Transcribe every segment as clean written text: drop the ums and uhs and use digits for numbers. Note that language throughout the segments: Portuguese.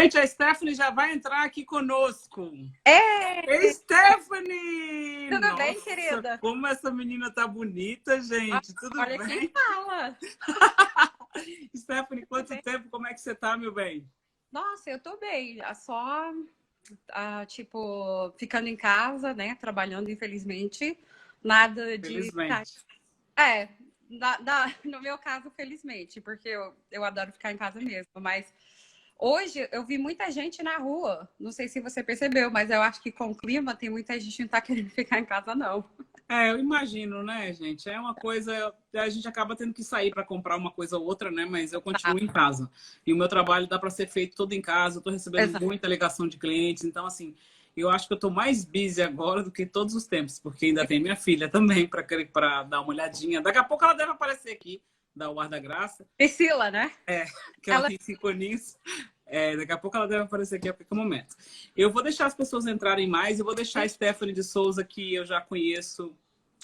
Gente, a Stephanie já vai entrar aqui conosco. É! Stephanie! Tudo bem, Nossa, querida? como essa menina tá bonita, gente. Tudo Olha bem? quem fala. Stephanie, quanto tempo? Como é que você tá, meu bem? Nossa, eu tô bem. Só, tipo, ficando em casa, né? Trabalhando, infelizmente. Nada de... Felizmente. É, no meu caso, felizmente, porque eu adoro ficar em casa mesmo. Mas hoje eu vi muita gente na rua. Não sei se você percebeu, mas eu acho que com o clima tem muita gente que não tá querendo ficar em casa, não. Eu imagino, né, gente? É uma coisa. A gente acaba tendo que sair para comprar uma coisa ou outra, né? Mas eu continuo em casa. E o meu trabalho dá para ser feito todo em casa. Eu estou recebendo Exato. muita ligação de clientes. Então, assim, eu acho que eu estou mais busy agora do que todos os tempos, porque ainda tem minha filha também para dar uma olhadinha. Daqui a pouco ela deve aparecer aqui, dar o ar da graça. Priscila, né? Que ela tem 5 aninhos. Daqui a pouco ela deve aparecer aqui a qualquer momento. Eu vou deixar as pessoas entrarem mais. Eu vou deixar a Stephanie de Souza, que eu já conheço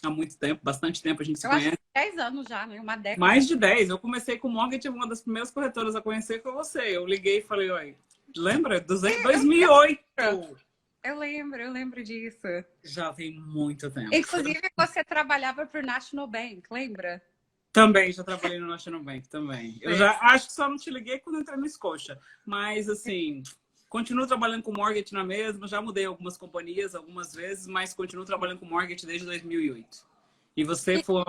há muito tempo, bastante tempo a gente se Eu acho conhece. que 10 anos já, né? Uma década. Mais de 10. Eu comecei com o Mortgage, uma das primeiras corretoras a conhecer foi você. Eu liguei e falei, oi, lembra? 2008. Eu lembro disso. Já tem muito tempo. Inclusive, você trabalhava para o National Bank, lembra? Também, já trabalhei no National Bank também. Eu já acho que só não te liguei quando entrei no Scotia. Mas, assim, continuo trabalhando com mortgage na mesma. Já mudei algumas companhias algumas vezes, mas continuo trabalhando com mortgage desde 2008. E você foi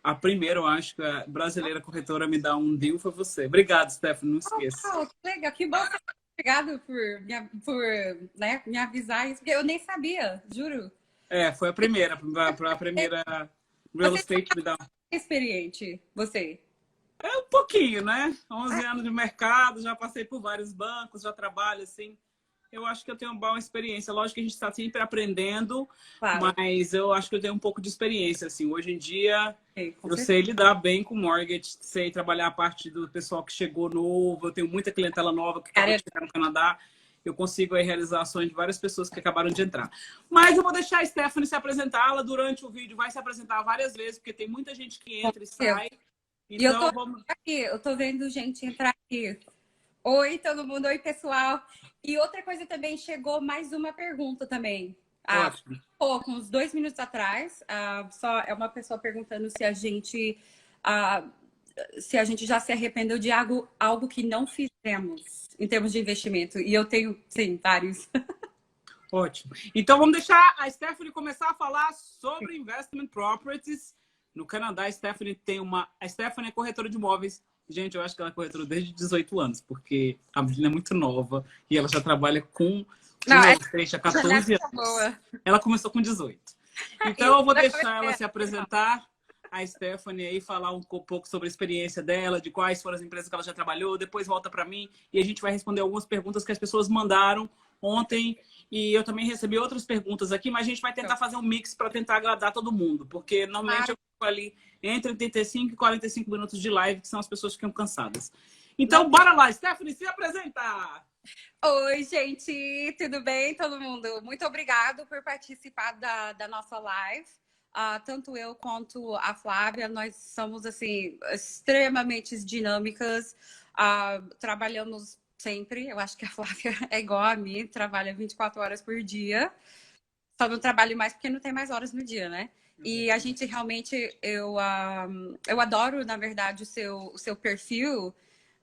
a primeira, eu acho, que a brasileira corretora a me dar um deal foi você. Obrigado, Stephanie, não esqueça. Oh, que legal, que bom. Obrigado por né, me avisar isso, porque eu nem sabia, juro. Foi a primeira real Você estate me dar. é experiente, você. Um pouquinho, né? 11 anos de mercado, já passei por vários bancos, já trabalho assim. Eu acho que eu tenho uma boa experiência. Lógico que a gente está sempre aprendendo, Claro. mas eu acho que eu tenho um pouco de experiência. Assim. Hoje em dia, eu certeza. sei lidar bem com mortgage, sei trabalhar a parte do pessoal que chegou novo. Eu tenho muita clientela nova que acabou de chegar no Canadá. Eu consigo aí realizar ações de várias pessoas que acabaram de entrar. Mas eu vou deixar a Stephanie se apresentar. Ela, durante o vídeo, vai se apresentar várias vezes, porque tem muita gente que entra e sai. E eu tô Então, vamos... aqui, eu tô vendo gente entrar aqui. Oi, todo mundo. Oi, pessoal. E outra coisa também, chegou mais uma pergunta também. Ótimo. Pouco, uns 2 minutos atrás, só é uma pessoa perguntando se a gente já se arrependeu de algo que não fizemos em termos de investimento. E eu tenho, sim, vários. Ótimo. Então, vamos deixar a Stephanie começar a falar sobre investment properties. No Canadá, a Stephanie A Stephanie é corretora de imóveis. Gente, eu acho que ela é corretora desde 18 anos, porque a menina é muito nova e ela já trabalha com real estate há 14 anos. Ela começou com 18. Então, eu vou deixar ela se apresentar, a Stephanie aí, falar um pouco sobre a experiência dela, de quais foram as empresas que ela já trabalhou, depois volta para mim e a gente vai responder algumas perguntas que as pessoas mandaram ontem. E eu também recebi outras perguntas aqui, mas a gente vai tentar fazer um mix para tentar agradar todo mundo, porque normalmente eu fico ali entre 35 e 45 minutos de live, que são as pessoas que ficam cansadas. Então, bora lá, Stephanie, se apresenta! Oi, gente, tudo bem, todo mundo? Muito obrigado por participar da nossa live. Tanto eu quanto a Flávia, nós somos assim extremamente dinâmicas, trabalhamos sempre. Eu acho que a Flávia é igual a mim, trabalha 24 horas por dia. Só não trabalho mais porque não tem mais horas no dia, né? E a gente realmente, eu adoro, na verdade, o seu perfil,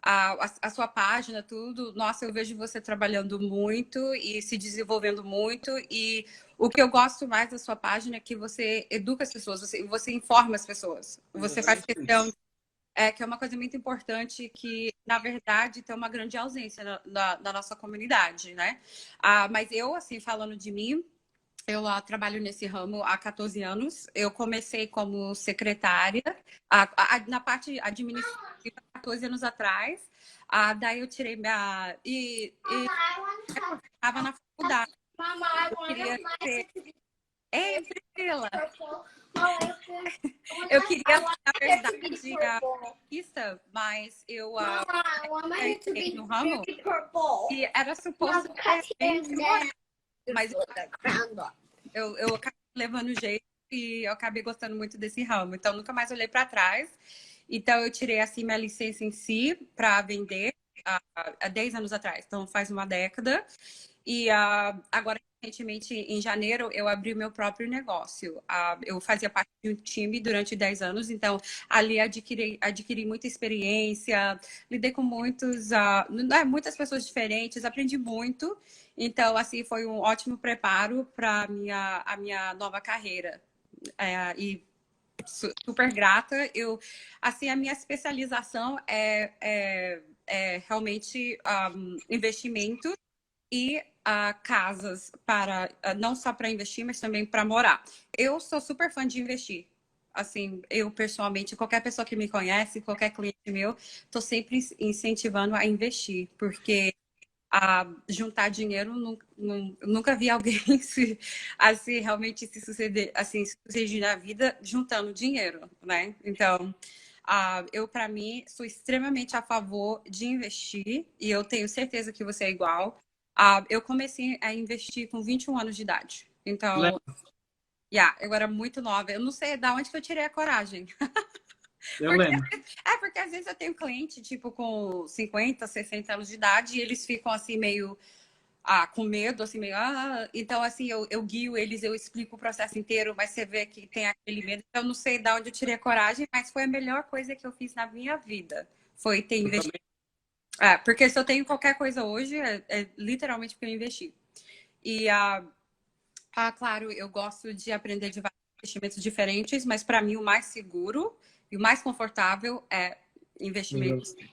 a sua página, tudo. Nossa, eu vejo você trabalhando muito e se desenvolvendo muito. E o que eu gosto mais da sua página é que você educa as pessoas, você informa as pessoas. Você faz questão, que é uma coisa muito importante que, na verdade, tem uma grande ausência na nossa comunidade, né? Mas eu, assim, falando de mim, eu trabalho nesse ramo há 14 anos. Eu comecei como secretária na parte administrativa 14 anos atrás. Daí eu tirei minha... E eu estava na faculdade. Eu queria ser... Ei, Priscila! Eu queria, na verdade, artista, mas eu entrei no ramo e era suposto ser... Mas eu acabei levando jeito e eu acabei gostando muito desse ramo. Então, nunca mais olhei para trás. Então, eu tirei assim minha licença em si para vender. há 10 anos atrás, então faz uma década. E agora, recentemente, em janeiro, eu abri o meu próprio negócio. Eu fazia parte de um time durante 10 anos, então ali adquiri muita experiência, lidei com muitas pessoas diferentes, aprendi muito. Então, assim, foi um ótimo preparo para a minha nova carreira. E super grata. Assim, a minha especialização é realmente investimento e casas para não só para investir, mas também para morar. Eu sou super fã de investir. Assim, eu pessoalmente, qualquer pessoa que me conhece, qualquer cliente meu, estou sempre incentivando a investir, porque juntar dinheiro, nunca vi alguém assim, realmente se suceder, assim, suceder na vida juntando dinheiro, né? Então, eu, para mim, sou extremamente a favor de investir e eu tenho certeza que você é igual. Eu comecei a investir com 21 anos de idade. Então, eu era muito nova. Eu não sei de onde que eu tirei a coragem. Eu lembro. Porque às vezes eu tenho cliente, tipo, com 50, 60 anos de idade e eles ficam assim, meio com medo, assim, meio. Então, assim, eu guio eles, eu explico o processo inteiro, mas você vê que tem aquele medo. Então, eu não sei de onde eu tirei a coragem, mas foi a melhor coisa que eu fiz na minha vida. Foi ter investido. Porque se eu tenho qualquer coisa hoje, é literalmente porque eu investi. E, claro, eu gosto de aprender de vários investimentos diferentes, mas para mim o mais seguro e o mais confortável é investimento em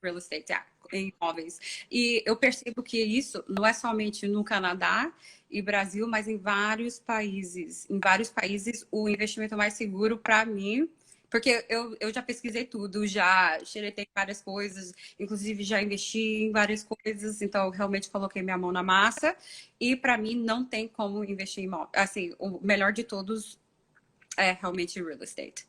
real estate, em imóveis. E eu percebo que isso não é somente no Canadá e Brasil, mas em vários países. Em vários países, o investimento mais seguro para mim, porque eu já pesquisei tudo, já xeretei várias coisas, inclusive já investi em várias coisas, então eu realmente coloquei minha mão na massa. E para mim não tem como investir em imóvel. Assim, o melhor de todos é realmente real estate.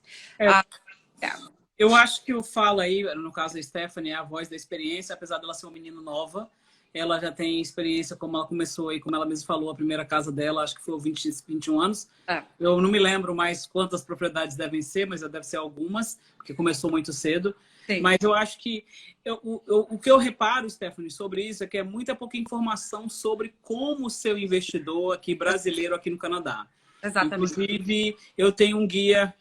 Eu acho que eu falo aí, no caso da Stephanie, é a voz da experiência, apesar dela ser uma menina nova, ela já tem experiência, como ela começou aí, como ela mesma falou, a primeira casa dela, acho que foi 21 anos. Eu não me lembro mais quantas propriedades devem ser, mas deve ser algumas, porque começou muito cedo. Sim. Mas eu acho que o que eu reparo, Stephanie, sobre isso é que é muita pouca informação sobre como ser um investidor aqui brasileiro aqui no Canadá. Exatamente. Inclusive, eu tenho um guia,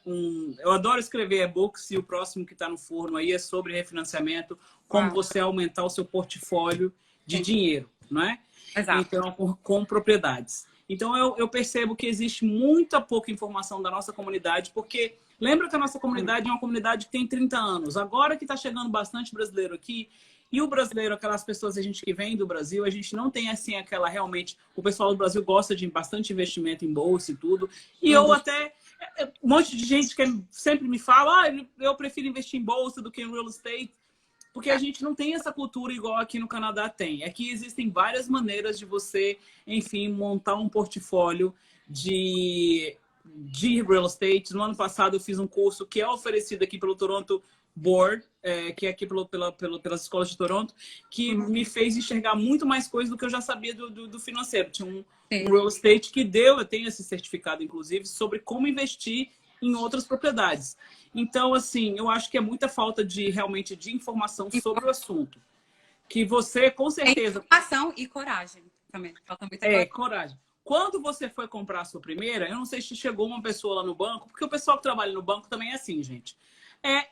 eu adoro escrever e-books, e o próximo que está no forno aí é sobre refinanciamento, como você aumentar o seu portfólio de dinheiro, não é? Exato. Então, com propriedades. Então, eu percebo que existe muita pouca informação da nossa comunidade, porque lembra que a nossa comunidade é uma comunidade que tem 30 anos. Agora que está chegando bastante brasileiro aqui, e o brasileiro, aquelas pessoas a gente que vem do Brasil, a gente não tem assim aquela realmente... O pessoal do Brasil gosta de bastante investimento em bolsa e tudo. E eu até... Um monte de gente que sempre me fala, eu prefiro investir em bolsa do que em real estate. Porque a gente não tem essa cultura igual aqui no Canadá tem. Aqui existem várias maneiras de você, enfim, montar um portfólio de real estate. No ano passado eu fiz um curso que é oferecido aqui pelo Toronto Board, que é aqui pelas escolas de Toronto, que me fez enxergar muito mais coisas do que eu já sabia do financeiro. Tinha um real estate que eu tenho esse certificado, inclusive, sobre como investir em outras propriedades. Então, assim, eu acho que é muita falta realmente de informação sobre o assunto. Que você, com certeza... Informação e coragem também. Falta muita coragem. Quando você foi comprar a sua primeira, eu não sei se chegou uma pessoa lá no banco, porque o pessoal que trabalha no banco também é assim, gente.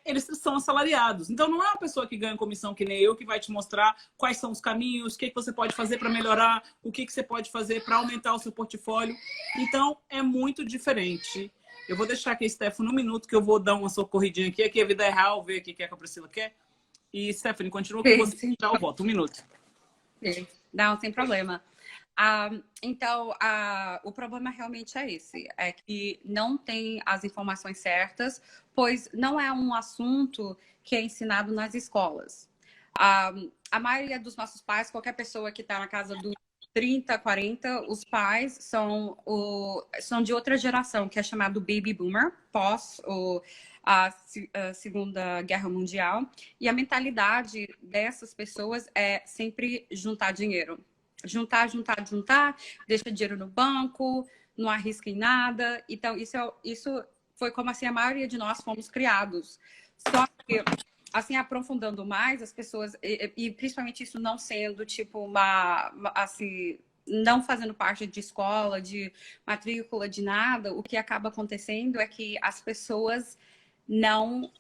Eles são assalariados. Então, não é uma pessoa que ganha comissão que nem eu, que vai te mostrar quais são os caminhos, o que você pode fazer para melhorar, o que você pode fazer para aumentar o seu portfólio. Então, é muito diferente. Eu vou deixar aqui, Stephanie, um minuto, que eu vou dar uma socorridinha aqui. Aqui a vida é real, ver o que a Priscila quer. E, Stephanie, continua com você. Já eu volto. Um minuto. Não, sem problema. Então, o problema realmente é esse. É que não tem as informações certas, pois não é um assunto que é ensinado nas escolas. A maioria dos nossos pais, qualquer pessoa que está na casa do 30, 40, os pais são de outra geração, que é chamado Baby Boomer, pós a Segunda Guerra Mundial. E a mentalidade dessas pessoas é sempre juntar dinheiro. Juntar, deixa dinheiro no banco, não arrisca em nada. Então, isso foi como assim a maioria de nós fomos criados. Só que assim, aprofundando mais, as pessoas, e principalmente isso não sendo, tipo, assim, não fazendo parte de escola, de matrícula, de nada, o que acaba acontecendo é que as pessoas não...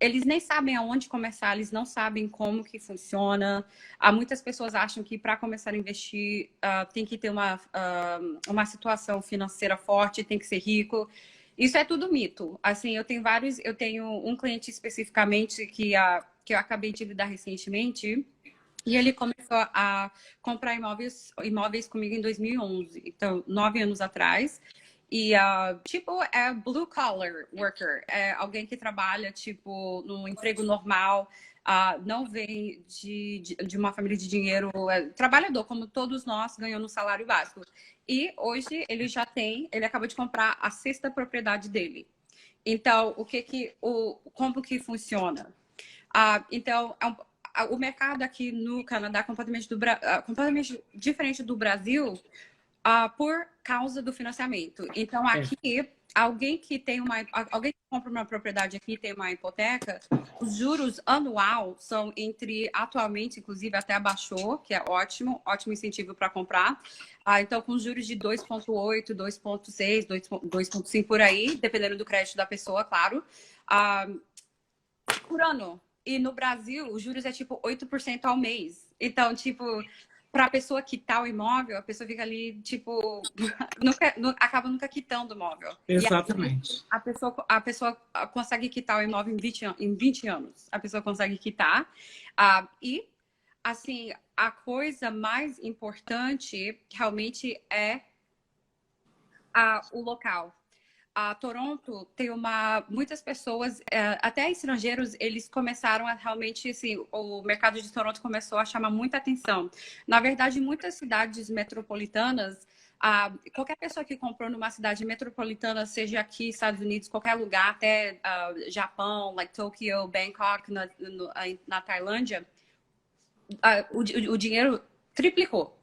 Eles nem sabem aonde começar, eles não sabem como que funciona. Muitas pessoas acham que para começar a investir tem que ter uma situação financeira forte, tem que ser rico. Isso é tudo mito. Assim, eu tenho um cliente especificamente que eu acabei de lidar recentemente, e ele começou a comprar imóveis comigo em 2011, então 9 anos atrás. E, tipo, é blue collar worker, é alguém que trabalha, tipo, no emprego normal, não vem de uma família de dinheiro, é trabalhador, como todos nós, ganhando um salário básico. E hoje ele acabou de comprar a sexta propriedade dele. Então, como que funciona? Então, o mercado aqui no Canadá é completamente diferente do Brasil, por causa do financiamento. Então, aqui, alguém que compra uma propriedade aqui e tem uma hipoteca, os juros anual são atualmente, inclusive, até abaixou, que é ótimo incentivo para comprar. Então, com juros de 2,8, 2,6, 2,5 por aí, dependendo do crédito da pessoa, claro, por ano. E no Brasil, os juros é tipo 8% ao mês. Então, tipo, para a pessoa quitar o imóvel, a pessoa fica ali, tipo, acaba nunca quitando o imóvel. Exatamente. E a pessoa consegue quitar o imóvel em 20 anos. A pessoa consegue quitar. E, assim, a coisa mais importante realmente é o local. Toronto tem muitas pessoas, até estrangeiros, eles começaram a realmente, assim, o mercado de Toronto começou a chamar muita atenção. Na verdade, muitas cidades metropolitanas, qualquer pessoa que comprou numa cidade metropolitana, seja aqui, Estados Unidos, qualquer lugar, até Japão, like Tokyo, Bangkok, na Tailândia, o dinheiro triplicou.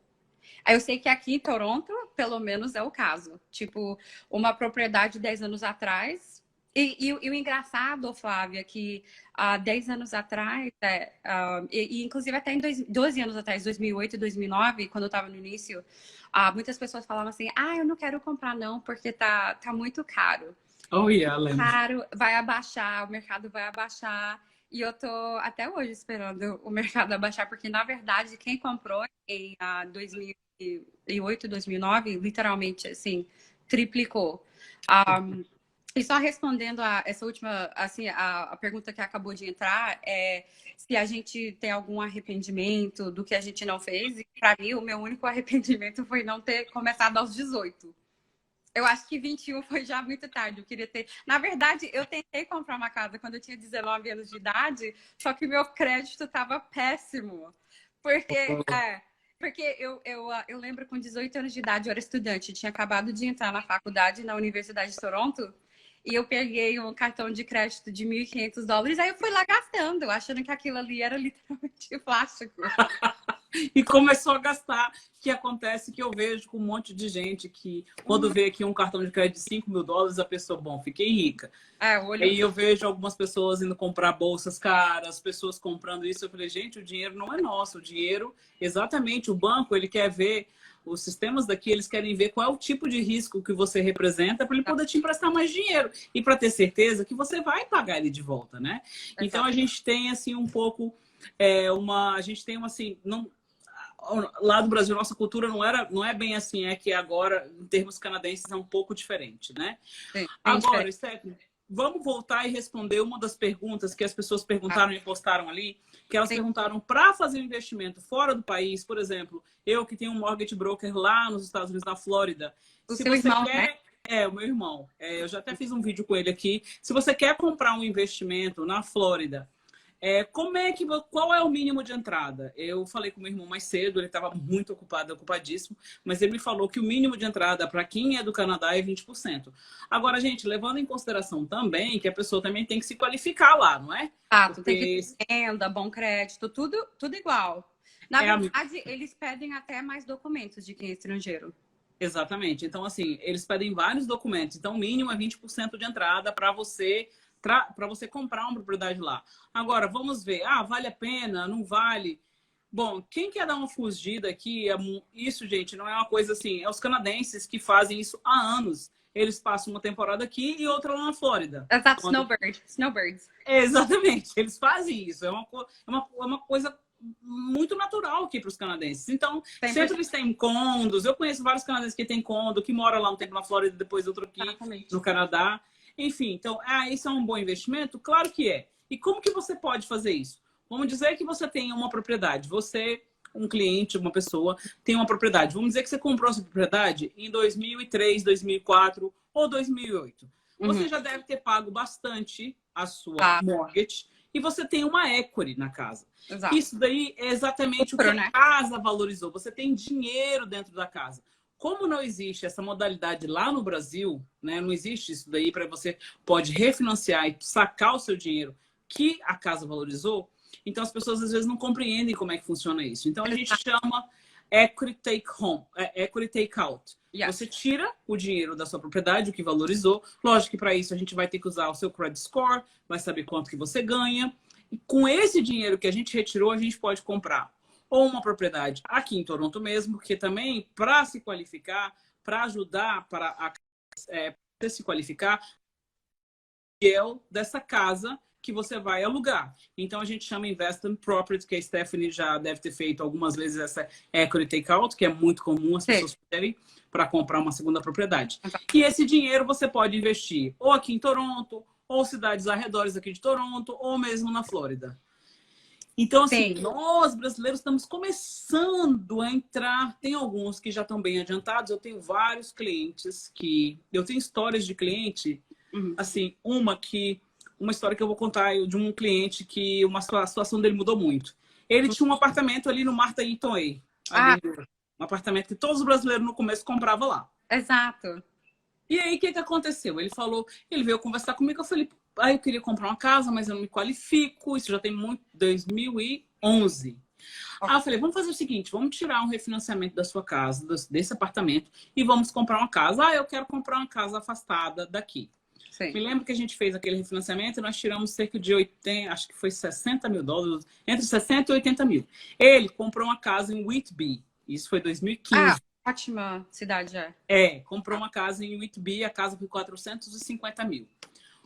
Eu sei que aqui em Toronto, pelo menos, é o caso. Tipo, uma propriedade 10 anos atrás. E o engraçado, Flávia, que há 10 anos atrás, inclusive até em 12 anos atrás, 2008 e 2009, quando eu estava no início, muitas pessoas falavam assim, eu não quero comprar não, porque tá muito caro. Oh, yeah, lembro. Caro, vai abaixar, o mercado vai abaixar. E eu tô até hoje esperando o mercado abaixar, porque, na verdade, quem comprou em 2008, 2009, literalmente, assim, triplicou. E só respondendo a essa última, assim, a pergunta que acabou de entrar, se a gente tem algum arrependimento do que a gente não fez. E, para mim, o meu único arrependimento foi não ter começado aos 18. Eu acho que 21 foi já muito tarde. Eu queria ter. Na verdade, eu tentei comprar uma casa quando eu tinha 19 anos de idade, só que meu crédito estava péssimo. Porque eu lembro com 18 anos de idade, eu era estudante, tinha acabado de entrar na faculdade na Universidade de Toronto, e eu peguei um cartão de crédito de $1.500, aí eu fui lá gastando, achando que aquilo ali era literalmente plástico. E começou a gastar, que acontece que eu vejo com um monte de gente que, quando vê aqui um cartão de crédito de $5.000, a pessoa, bom, fiquei rica. Aí eu vejo algumas pessoas indo comprar bolsas caras, pessoas comprando isso, eu falei, gente, o dinheiro não é nosso, o dinheiro, exatamente, o banco, ele quer ver, os sistemas daqui, eles querem ver qual é o tipo de risco que você representa para ele poder te emprestar mais dinheiro e para ter certeza que você vai pagar ele de volta, né? Então a gente tem, assim, um pouco, a gente tem assim, não... Lá do Brasil, nossa cultura não é bem assim, é que agora, em termos canadenses, é um pouco diferente, né? Sim, agora, Stephanie, vamos voltar e responder uma das perguntas que as pessoas perguntaram e postaram ali, que elas perguntaram para fazer um investimento fora do país, por exemplo, eu que tenho um mortgage broker lá nos Estados Unidos, na Flórida. Se você quer... o meu irmão. Eu já até fiz um vídeo com ele aqui. Se você quer comprar um investimento na Flórida, qual é o mínimo de entrada? Eu falei com meu irmão mais cedo, ele estava muito ocupadíssimo, mas ele me falou que o mínimo de entrada para quem é do Canadá é 20%. Agora, gente, levando em consideração também que a pessoa também tem que se qualificar lá, não é? Tem que ter renda, bom crédito, tudo igual. Na verdade, eles pedem até mais documentos de quem é estrangeiro. Exatamente. Então, assim, eles pedem vários documentos. Então, o mínimo é 20% de entrada para você para você comprar uma propriedade lá. Agora, vamos ver. Ah, vale a pena? Não vale? Bom, quem quer dar uma fugida aqui, isso, gente, não é uma coisa assim. É os canadenses que fazem isso há anos. Eles passam uma temporada aqui e outra lá na Flórida. Exato, snowbirds. Exatamente, eles fazem isso. É uma coisa muito natural aqui para os canadenses. Então, 100%. sempre eles têm condos. Eu conheço vários canadenses que têm condo, que moram lá um tempo na Flórida, depois outro aqui Exatamente. no Canadá. Enfim, então, isso é um bom investimento? Claro que é. E como que você pode fazer isso? Vamos dizer que você tem uma propriedade. Você, um cliente, uma pessoa, tem uma propriedade. Vamos dizer que você comprou essa propriedade em 2003, 2004 ou 2008. Você já deve ter pago bastante a sua mortgage e você tem uma equity na casa. Exato. Isso daí é exatamente o que a casa valorizou. Você tem dinheiro dentro da casa. Como não existe essa modalidade lá no Brasil, né? Não existe isso daí para você pode refinanciar e sacar o seu dinheiro que a casa valorizou. Então as pessoas às vezes não compreendem como é que funciona isso. Então a gente chama equity take home, equity take out. Yes. Você tira o dinheiro da sua propriedade, o que valorizou. Lógico que para isso a gente vai ter que usar o seu credit score, vai saber quanto que você ganha. E com esse dinheiro que a gente retirou, a gente pode comprar ou uma propriedade aqui em Toronto mesmo, que também, para se qualificar, para ajudar para se qualificar, é dessa casa que você vai alugar. Então, a gente chama Investment Property, que a Stephanie já deve ter feito algumas vezes essa Equity Takeout, que é muito comum as pessoas terem para comprar uma segunda propriedade. E esse dinheiro você pode investir ou aqui em Toronto, ou cidades arredores aqui de Toronto, ou mesmo na Flórida. Então, assim, nós brasileiros estamos começando a entrar. Tem alguns que já estão bem adiantados. Eu tenho vários clientes que... Eu tenho histórias de cliente, assim, uma história que eu vou contar de um cliente que a situação dele mudou muito. Ele tinha um apartamento ali no Martha Eaton Way. Um apartamento que todos os brasileiros no começo compravam lá. Exato. E aí, o que aconteceu? Ele veio conversar comigo, eu falei, eu queria comprar uma casa, mas eu não me qualifico, isso já tem muito, 2011. Aí eu falei, vamos fazer o seguinte, vamos tirar um refinanciamento da sua casa, desse apartamento, e vamos comprar uma casa. Eu quero comprar uma casa afastada daqui. Sim. Me lembro que a gente fez aquele refinanciamento e nós tiramos cerca de 80, acho que foi 60 mil dólares, entre 60 e 80 mil. Ele comprou uma casa em Whitby, isso foi 2015. Ótima cidade, comprou uma casa em Whitby, a casa foi 450 mil.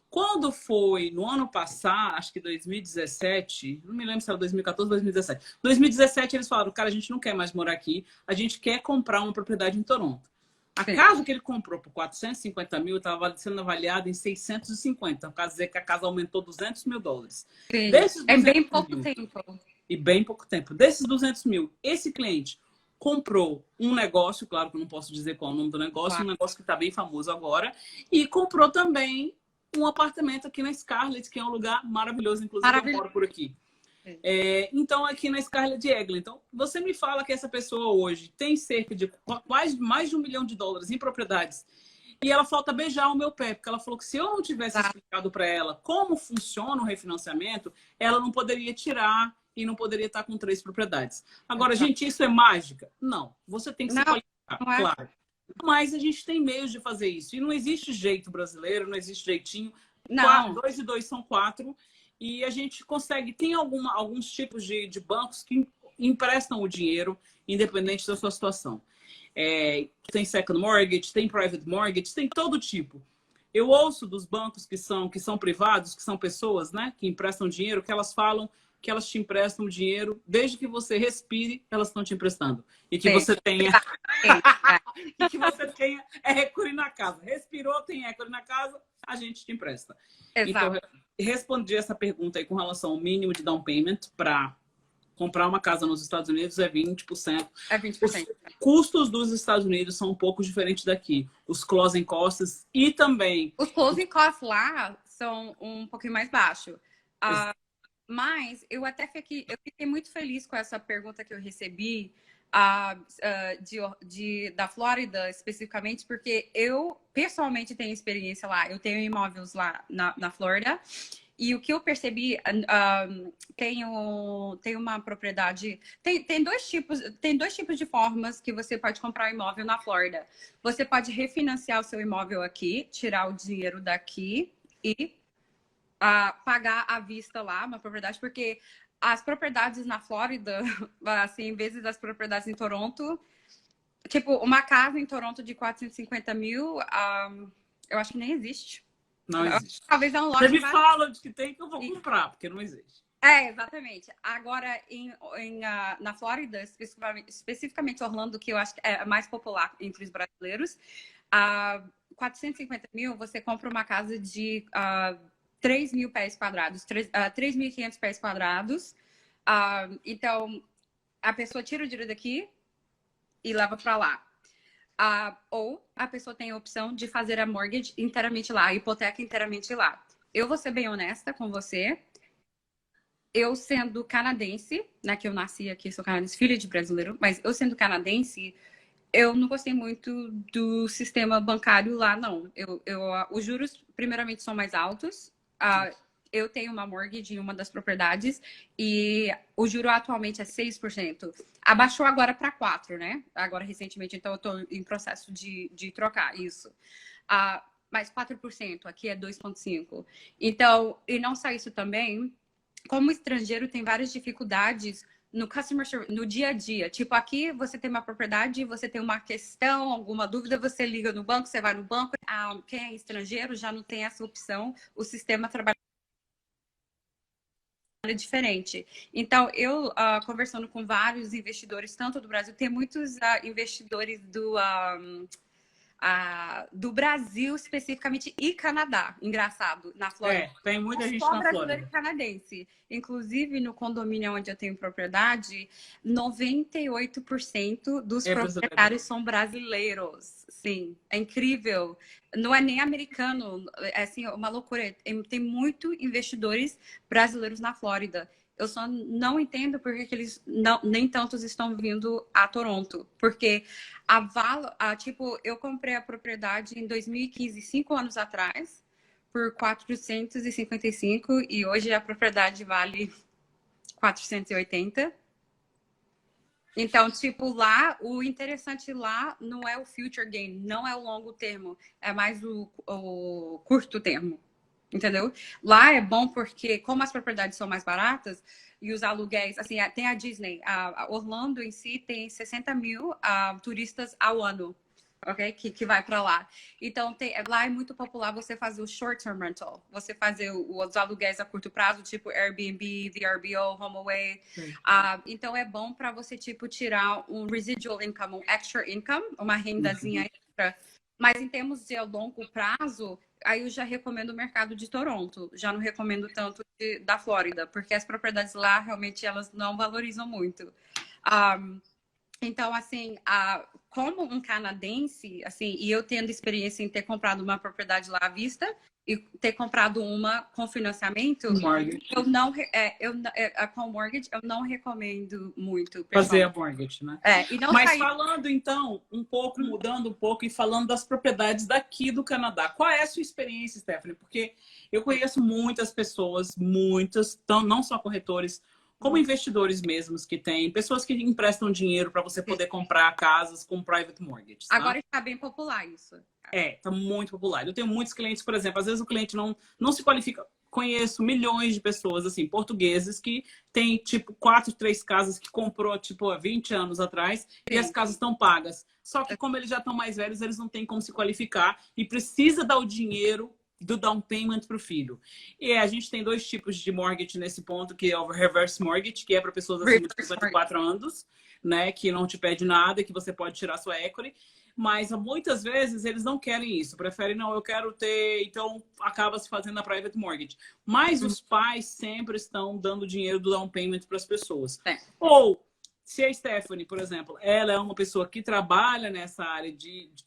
Quando foi no ano passado, acho que 2017, não me lembro se era 2014 ou 2017. 2017 eles falaram, cara, a gente não quer mais morar aqui, a gente quer comprar uma propriedade em Toronto. A casa que ele comprou por 450 mil estava sendo avaliada em 650. Quer dizer que a casa aumentou 200 mil dólares. É bem pouco tempo. E bem pouco tempo. Desses 200 mil, esse cliente comprou um negócio, claro que eu não posso dizer qual é o nome do negócio, um negócio que está bem famoso agora, e comprou também um apartamento aqui na Scarlett, que é um lugar maravilhoso, inclusive eu moro por aqui. Então, aqui na Scarlett de Eglinton, você me fala que essa pessoa hoje tem cerca de quase mais de $1 milhão em propriedades, e ela falta beijar o meu pé, porque ela falou que se eu não tivesse explicado para ela como funciona o refinanciamento, ela não poderia tirar e não poderia estar com 3 propriedades. Agora, gente, isso é mágica? Não. Você tem que se qualificar, claro. Mas a gente tem meios de fazer isso. E não existe jeito brasileiro, não existe jeitinho. 2 e 2 são 4. E a gente consegue... Tem alguns tipos de bancos que emprestam o dinheiro, independente da sua situação. Tem second mortgage, tem private mortgage, tem todo tipo. Eu ouço dos bancos que são privados, que são pessoas, né, que emprestam dinheiro, que elas falam que elas te emprestam dinheiro, desde que você respire, elas estão te emprestando. E que você tenha... e que você tenha equity na casa. Respirou, tem equity na casa, a gente te empresta. Exato. Então, respondi essa pergunta aí com relação ao mínimo de down payment para comprar uma casa nos Estados Unidos é 20%. É 20%. Os custos dos Estados Unidos são um pouco diferentes daqui. Os closing costs e também... Os closing costs lá são um pouquinho mais baixos. Mas eu fiquei muito feliz com essa pergunta que eu recebi da Flórida, especificamente, porque eu pessoalmente tenho experiência lá. Eu tenho imóveis lá na Flórida. E o que eu percebi, tem uma propriedade... Tem dois tipos de formas que você pode comprar um imóvel na Flórida. Você pode refinanciar o seu imóvel aqui, tirar o dinheiro daqui e pagar à vista lá uma propriedade, porque as propriedades na Flórida, assim, em vez das propriedades em Toronto, tipo, uma casa em Toronto de 450 mil, eu acho que nem existe. Não existe. Talvez é um lote. Você me fala de que tem que eu vou comprar, porque não existe. Exatamente. Agora, na Flórida, especificamente Orlando, que eu acho que é mais popular entre os brasileiros, 450 mil, você compra uma casa de 3 mil pés quadrados, 3.500 pés quadrados. Então, a pessoa tira o dinheiro daqui e leva para lá. Ou a pessoa tem a opção de fazer a mortgage inteiramente lá, a hipoteca inteiramente lá. Eu vou ser bem honesta com você. Eu sendo canadense, né, que eu nasci aqui, sou canadense, filha de brasileiro, mas eu sendo canadense, eu não gostei muito do sistema bancário lá, não. Os juros, primeiramente, são mais altos. Eu tenho uma mortgage em uma das propriedades e o juro atualmente é 6%. Abaixou agora para 4%, né? Agora, recentemente, então eu estou em processo de trocar isso. Mas 4%, aqui é 2,5%. Então, e não só isso também, como estrangeiro tem várias dificuldades no customer service, no dia a dia. Tipo, aqui você tem uma propriedade, você tem uma questão, alguma dúvida, você liga no banco, você vai no banco. Quem é estrangeiro já não tem essa opção. O sistema trabalha diferente. Então, eu conversando com vários investidores, tanto do Brasil, tem muitos investidores do Brasil especificamente e Canadá, engraçado, na Flórida. Tem muita gente na Flórida. E canadense. Inclusive, no condomínio onde eu tenho propriedade, 98% dos proprietários são brasileiros. Sim, é incrível. Não é nem americano, é assim, uma loucura. Tem muito investidores brasileiros na Flórida. Eu só não entendo porque que eles nem tantos estão vindo a Toronto. Porque tipo, eu comprei a propriedade em 2015, 5 anos atrás, por 455 e hoje a propriedade vale 480. Então, tipo, lá, o interessante lá não é o future gain, não é o longo termo, é mais o curto termo. Entendeu? Lá é bom porque, como as propriedades são mais baratas e os aluguéis, assim, tem a Disney, a Orlando em si tem 60 mil turistas ao ano, ok? Que vai para lá. Então, lá é muito popular você fazer o short-term rental, você fazer os aluguéis a curto prazo, tipo Airbnb, VRBO, HomeAway. Então, é bom para você, tipo, tirar um residual income, um extra income, uma rendazinha extra. Mas em termos de longo prazo, aí eu já recomendo o mercado de Toronto. Já não recomendo tanto da Flórida, porque as propriedades lá, realmente, elas não valorizam muito. Então, assim, como um canadense, assim, e eu tendo experiência em ter comprado uma propriedade lá à vista e ter comprado uma com financiamento, com mortgage, eu não recomendo muito. Fazer a mortgage, né? Mas falando, então, um pouco, mudando um pouco e falando das propriedades daqui do Canadá. Qual é a sua experiência, Stephanie? Porque eu conheço muitas pessoas, não só corretores, como investidores mesmos que têm, pessoas que emprestam dinheiro para você poder comprar casas com private mortgage. Tá? Agora está bem popular isso. Está muito popular. Eu tenho muitos clientes, por exemplo, às vezes o cliente não se qualifica. Conheço milhões de pessoas, assim, portugueses que têm, tipo, 4, 3 casas que comprou, tipo, há 20 anos atrás. Sim. E as casas estão pagas. Só que como eles já estão mais velhos, eles não têm como se qualificar e precisa dar o dinheiro do down payment para o filho. E a gente tem 2 tipos de mortgage nesse ponto, que é o reverse mortgage, que é para pessoas acima de 54 anos, né, que não te pede nada, que você pode tirar sua equity, mas muitas vezes eles não querem isso, preferem, não, eu quero ter, então acaba se fazendo a private mortgage. Mas os pais sempre estão dando dinheiro do down payment para as pessoas. Ou se a Stephanie, por exemplo, ela é uma pessoa que trabalha nessa área,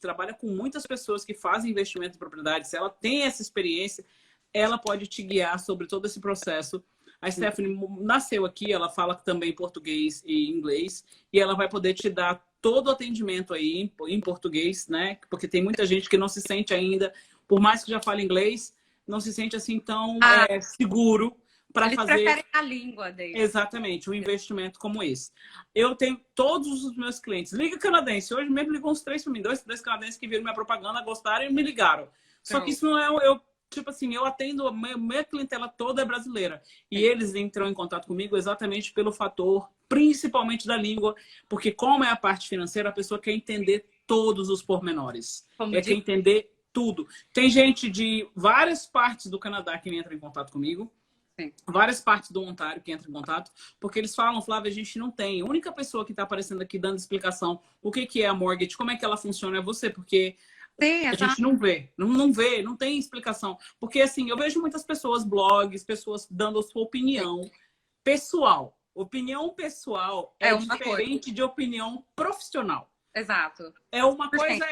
trabalha com muitas pessoas que fazem investimento em propriedade, se ela tem essa experiência, ela pode te guiar sobre todo esse processo. A Stephanie nasceu aqui, ela fala também português e inglês, e ela vai poder te dar todo o atendimento aí em português, né? Porque tem muita gente que não se sente ainda, por mais que já fale inglês, não se sente assim tão seguro para fazer. Preferem a língua deles. Exatamente, um investimento como esse. Eu tenho todos os meus clientes. Liga canadense. Hoje mesmo ligou uns 3 para mim, 2 canadenses que viram minha propaganda, gostaram e me ligaram. Só que isso não é. Eu tipo assim, eu atendo, minha clientela toda é brasileira. E eles entram em contato comigo exatamente pelo fator, principalmente da língua, porque como é a parte financeira, a pessoa quer entender todos os pormenores. Quer entender tudo. Tem gente de várias partes do Canadá que entra em contato comigo. Sim. Várias partes do Ontário que entram em contato, porque eles falam, Flávia, a gente não tem. A única pessoa que está aparecendo aqui dando explicação o que é a mortgage, como é que ela funciona é você, porque Sim, a gente não vê, não tem explicação. Porque assim, eu vejo muitas pessoas, blogs, pessoas dando a sua opinião pessoal. Opinião pessoal é diferente de opinião profissional. Exato. É uma coisa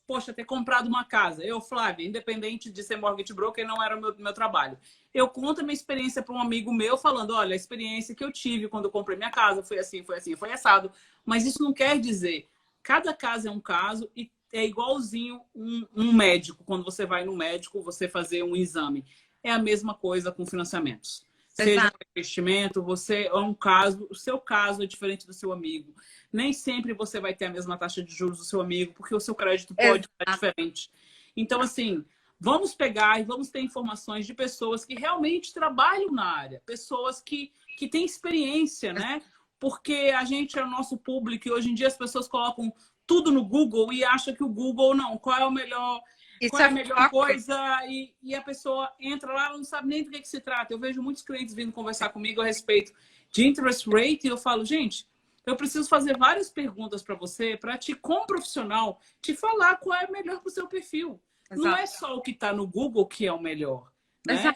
poxa, ter comprado uma casa. Eu, Flávia, independente de ser mortgage broker, não era o meu trabalho. Eu conto a minha experiência para um amigo meu, falando, olha, a experiência que eu tive quando eu comprei minha casa foi assim, foi assado. Mas isso não quer dizer, cada caso é um caso e é igualzinho um médico. Quando você vai no médico, você fazer um exame. É a mesma coisa com financiamentos. Seja um investimento, você é um caso, o seu caso é diferente do seu amigo. Nem sempre você vai ter a mesma taxa de juros do seu amigo, porque o seu crédito pode estar diferente. Então, assim, vamos pegar e vamos ter informações de pessoas que realmente trabalham na área, pessoas que têm experiência, né? Porque a gente é o nosso público e hoje em dia as pessoas colocam tudo no Google e acham que o Google, não, qual é o melhor... Qual é a melhor coisa? E a pessoa entra lá, ela não sabe nem do que se trata. Eu vejo muitos clientes vindo conversar comigo a respeito de interest rate e eu falo, gente, eu preciso fazer várias perguntas para você, para te, como profissional, te falar qual é o melhor para o seu perfil. Exato. Não é só o que está no Google que é o melhor. Né?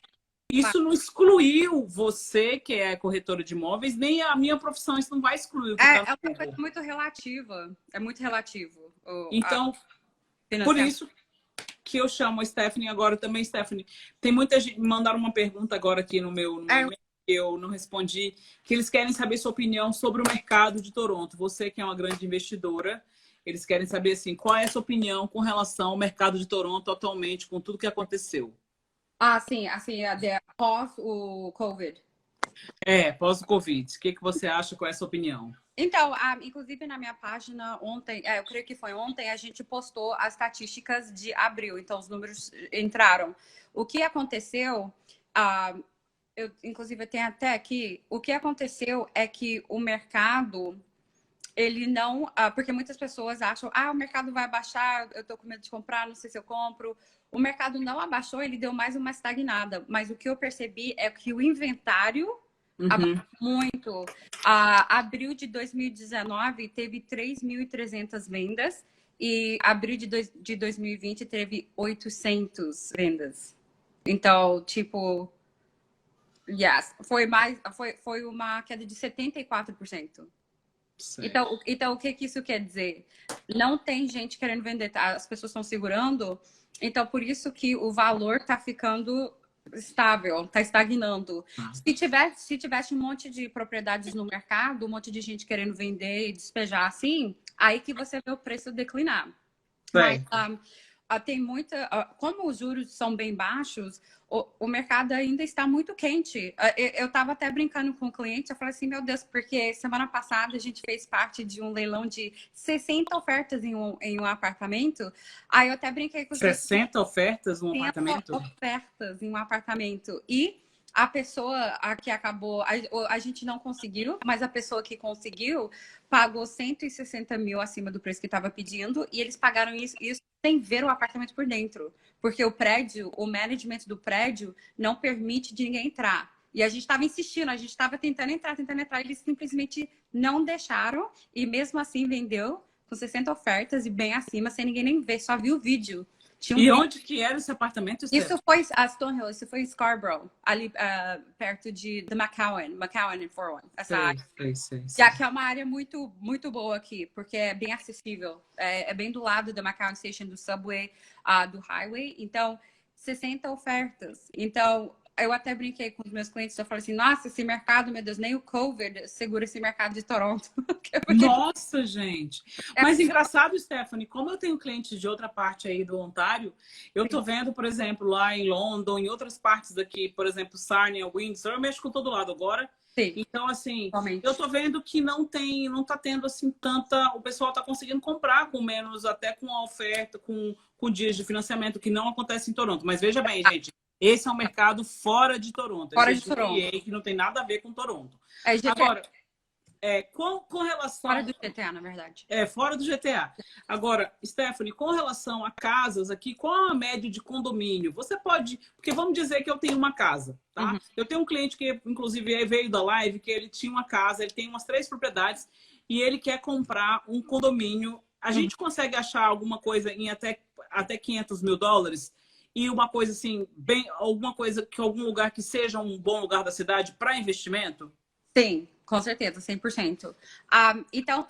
Isso não excluiu você, que é corretora de imóveis, nem a minha profissão. Isso não vai excluir o que está no Google. É uma coisa muito relativa. É muito relativo. Então, por isso... que eu chamo a Stephanie agora também, Stephanie. Tem muita gente, me mandaram uma pergunta agora aqui no meu e-mail, que eu não respondi, que eles querem saber sua opinião sobre o mercado de Toronto. Você que é uma grande investidora, eles querem saber assim, qual é a sua opinião com relação ao mercado de Toronto atualmente, com tudo que aconteceu? Sim, pós o COVID. Pós o Covid. O que você acha? Qual é a sua opinião? Então, inclusive na minha página ontem, eu creio que foi ontem, a gente postou as estatísticas de abril, então os números entraram. O que aconteceu, eu inclusive tenho até aqui, o que aconteceu é que o mercado, ele não... porque muitas pessoas acham, o mercado vai abaixar, eu tô com medo de comprar, não sei se eu compro. O mercado não abaixou, ele deu mais uma estagnada, mas o que eu percebi é que o inventário muito. Abril de 2019 teve 3.300 vendas e abril de 2020 teve 800 vendas. Então, tipo, foi uma queda de 74%. Então, o que isso quer dizer? Não tem gente querendo vender, as pessoas estão segurando, então por isso que o valor está ficando estável, está estagnando. Se tivesse um monte de propriedades no mercado, um monte de gente querendo vender e despejar assim, aí que você vê o preço declinar. Mas tem muita... como os juros são bem baixos, o mercado ainda está muito quente. Eu estava até brincando com o cliente, eu falei assim, meu Deus, porque semana passada a gente fez parte de um leilão de 60 ofertas em um apartamento. Aí eu até brinquei com os 60 ofertas em um apartamento? Ofertas em um apartamento. E a pessoa que acabou... A gente não conseguiu, mas a pessoa que conseguiu pagou 160 mil acima do preço que estava pedindo e eles pagaram isso sem ver o apartamento por dentro. Porque o management do prédio não permite de ninguém entrar. E a gente estava insistindo, a gente estava tentando entrar, eles simplesmente não deixaram e mesmo assim vendeu com 60 ofertas e bem acima, sem ninguém nem ver, só viu o vídeo. Onde que era esse apartamento? Isso foi a Stonehill, isso foi em Scarborough, ali perto de McCowan e 401. Essa área. Já que é uma área muito, muito boa aqui, porque é bem acessível. É bem do lado da McCowan Station, do subway, do highway. Então, 60 ofertas. Então, eu até brinquei com os meus clientes, eu falei assim, nossa, esse mercado, meu Deus, nem o COVID segura esse mercado de Toronto. Nossa, gente! Mas engraçado, Stephanie, como eu tenho clientes de outra parte aí do Ontário, eu tô vendo, por exemplo, lá em London, em outras partes daqui, por exemplo, Sarnia, Windsor, eu mexo com todo lado agora. Sim. Então, assim, eu tô vendo que não tá tendo assim tanta... O pessoal tá conseguindo comprar com menos, até com a oferta, com dias de financiamento, que não acontece em Toronto. Mas veja bem, gente, Esse é um mercado fora de Toronto. Fora Esse de Toronto. que não tem nada a ver com Toronto. É GTA. Agora, com relação... Fora do GTA, na verdade. Fora do GTA. Agora, Stephanie, com relação a casas aqui, qual a média de condomínio? Você pode... Porque vamos dizer que eu tenho uma casa, tá? Uhum. Eu tenho um cliente que, inclusive, veio da live, que ele tinha uma casa, ele tem umas 3 propriedades e ele quer comprar um condomínio. A gente consegue achar alguma coisa em até $500 mil? E uma coisa assim, alguma coisa que algum lugar que seja um bom lugar da cidade para investimento? Sim, com certeza, 100%. Então,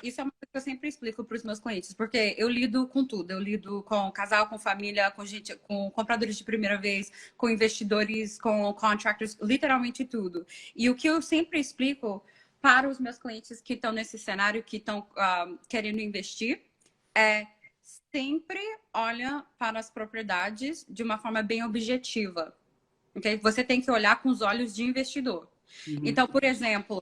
isso é uma coisa que eu sempre explico para os meus clientes, porque eu lido com tudo. Eu lido com casal, com família, com gente, com compradores de primeira vez, com investidores, com contractors, literalmente tudo. E o que eu sempre explico para os meus clientes que estão nesse cenário, que estão querendo investir, é sempre olha para as propriedades de uma forma bem objetiva. Okay? Você tem que olhar com os olhos de investidor. Uhum. Então, por exemplo,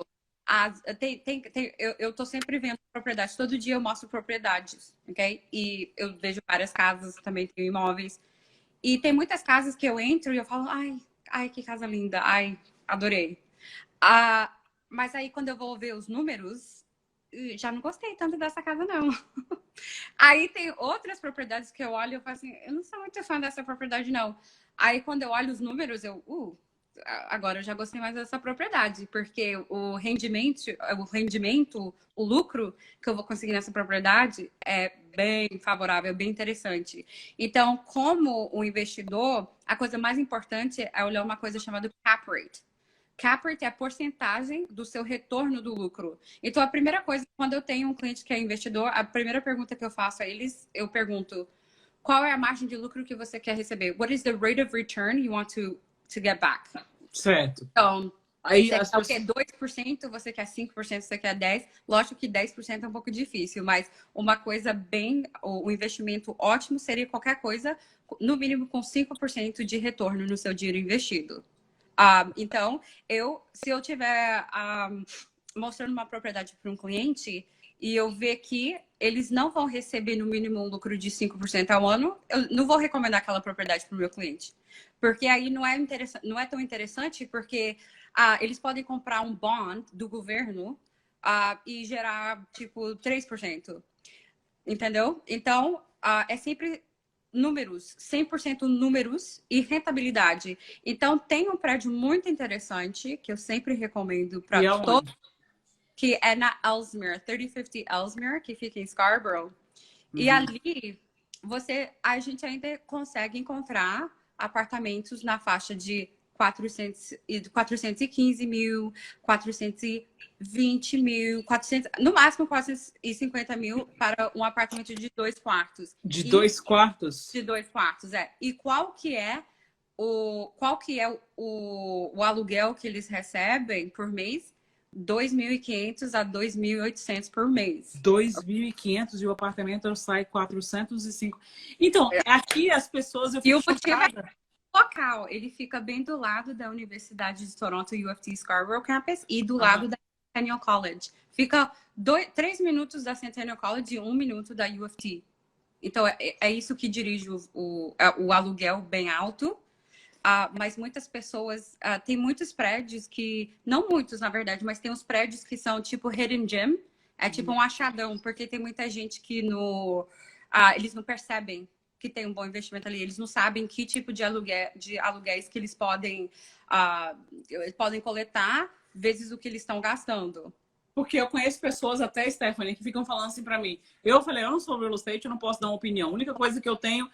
eu estou sempre vendo propriedades. Todo dia eu mostro propriedades, ok? E eu vejo várias casas, também tenho imóveis. E tem muitas casas que eu entro e eu falo, ai, que casa linda, ai, adorei. Mas aí, quando eu vou ver os números, já não gostei tanto dessa casa, não. Aí tem outras propriedades que eu olho e eu falo assim, eu não sou muito fã dessa propriedade, não. Aí, quando eu olho os números, agora eu já gostei mais dessa propriedade, porque o rendimento, o lucro que eu vou conseguir nessa propriedade é bem favorável, bem interessante. Então, como o investidor, a coisa mais importante é olhar uma coisa chamada cap rate. Cap rate é a porcentagem do seu retorno do lucro. Então, a primeira coisa, quando eu tenho um cliente que é investidor, a primeira pergunta que eu faço a eles, eu pergunto, qual é a margem de lucro que você quer receber? What is the rate of return you want to get back? Certo. Então, aí você quer 2%, você quer 5%, você quer 10%. Lógico que 10% é um pouco difícil, mas uma coisa o investimento ótimo seria qualquer coisa, no mínimo com 5% de retorno no seu dinheiro investido. Então, se eu estiver mostrando uma propriedade para um cliente e eu ver que eles não vão receber no mínimo um lucro de 5% ao ano, eu não vou recomendar aquela propriedade para o meu cliente. Porque aí não é tão interessante, porque eles podem comprar um bond do governo e gerar, tipo, 3%. Entendeu? Então, é sempre números, 100% números e rentabilidade. Então, tem um prédio muito interessante que eu sempre recomendo para todos, que é na Ellesmere, 3050 Ellesmere, que fica em Scarborough. E ali, a gente ainda consegue encontrar apartamentos na faixa de 415 mil, 420 mil, 400, no máximo 450 mil para um apartamento de 2 quartos. De 2 quartos? De 2 quartos, E qual que é o aluguel que eles recebem por mês? 2.500 a 2.800 por mês. 2.500 e o apartamento sai 405. Então, aqui as pessoas... E o motivo é local. Ele fica bem do lado da Universidade de Toronto, UFT Scarborough Campus, e do lado da Centennial College. Fica 3 minutos da Centennial College e 1 minuto da UFT. Então, é isso que dirige o aluguel bem alto. Mas muitas pessoas... tem muitos prédios que... Não muitos, na verdade, mas tem uns prédios que são tipo hidden gem. É tipo um achadão, porque tem muita gente que eles não percebem que tem um bom investimento ali. Eles não sabem que tipo de aluguéis que eles podem coletar, vezes o que eles estão gastando. Porque eu conheço pessoas, até Stephanie, que ficam falando assim pra mim. Eu falei, eu não sou real estate, eu não posso dar uma opinião. A única coisa que eu tenho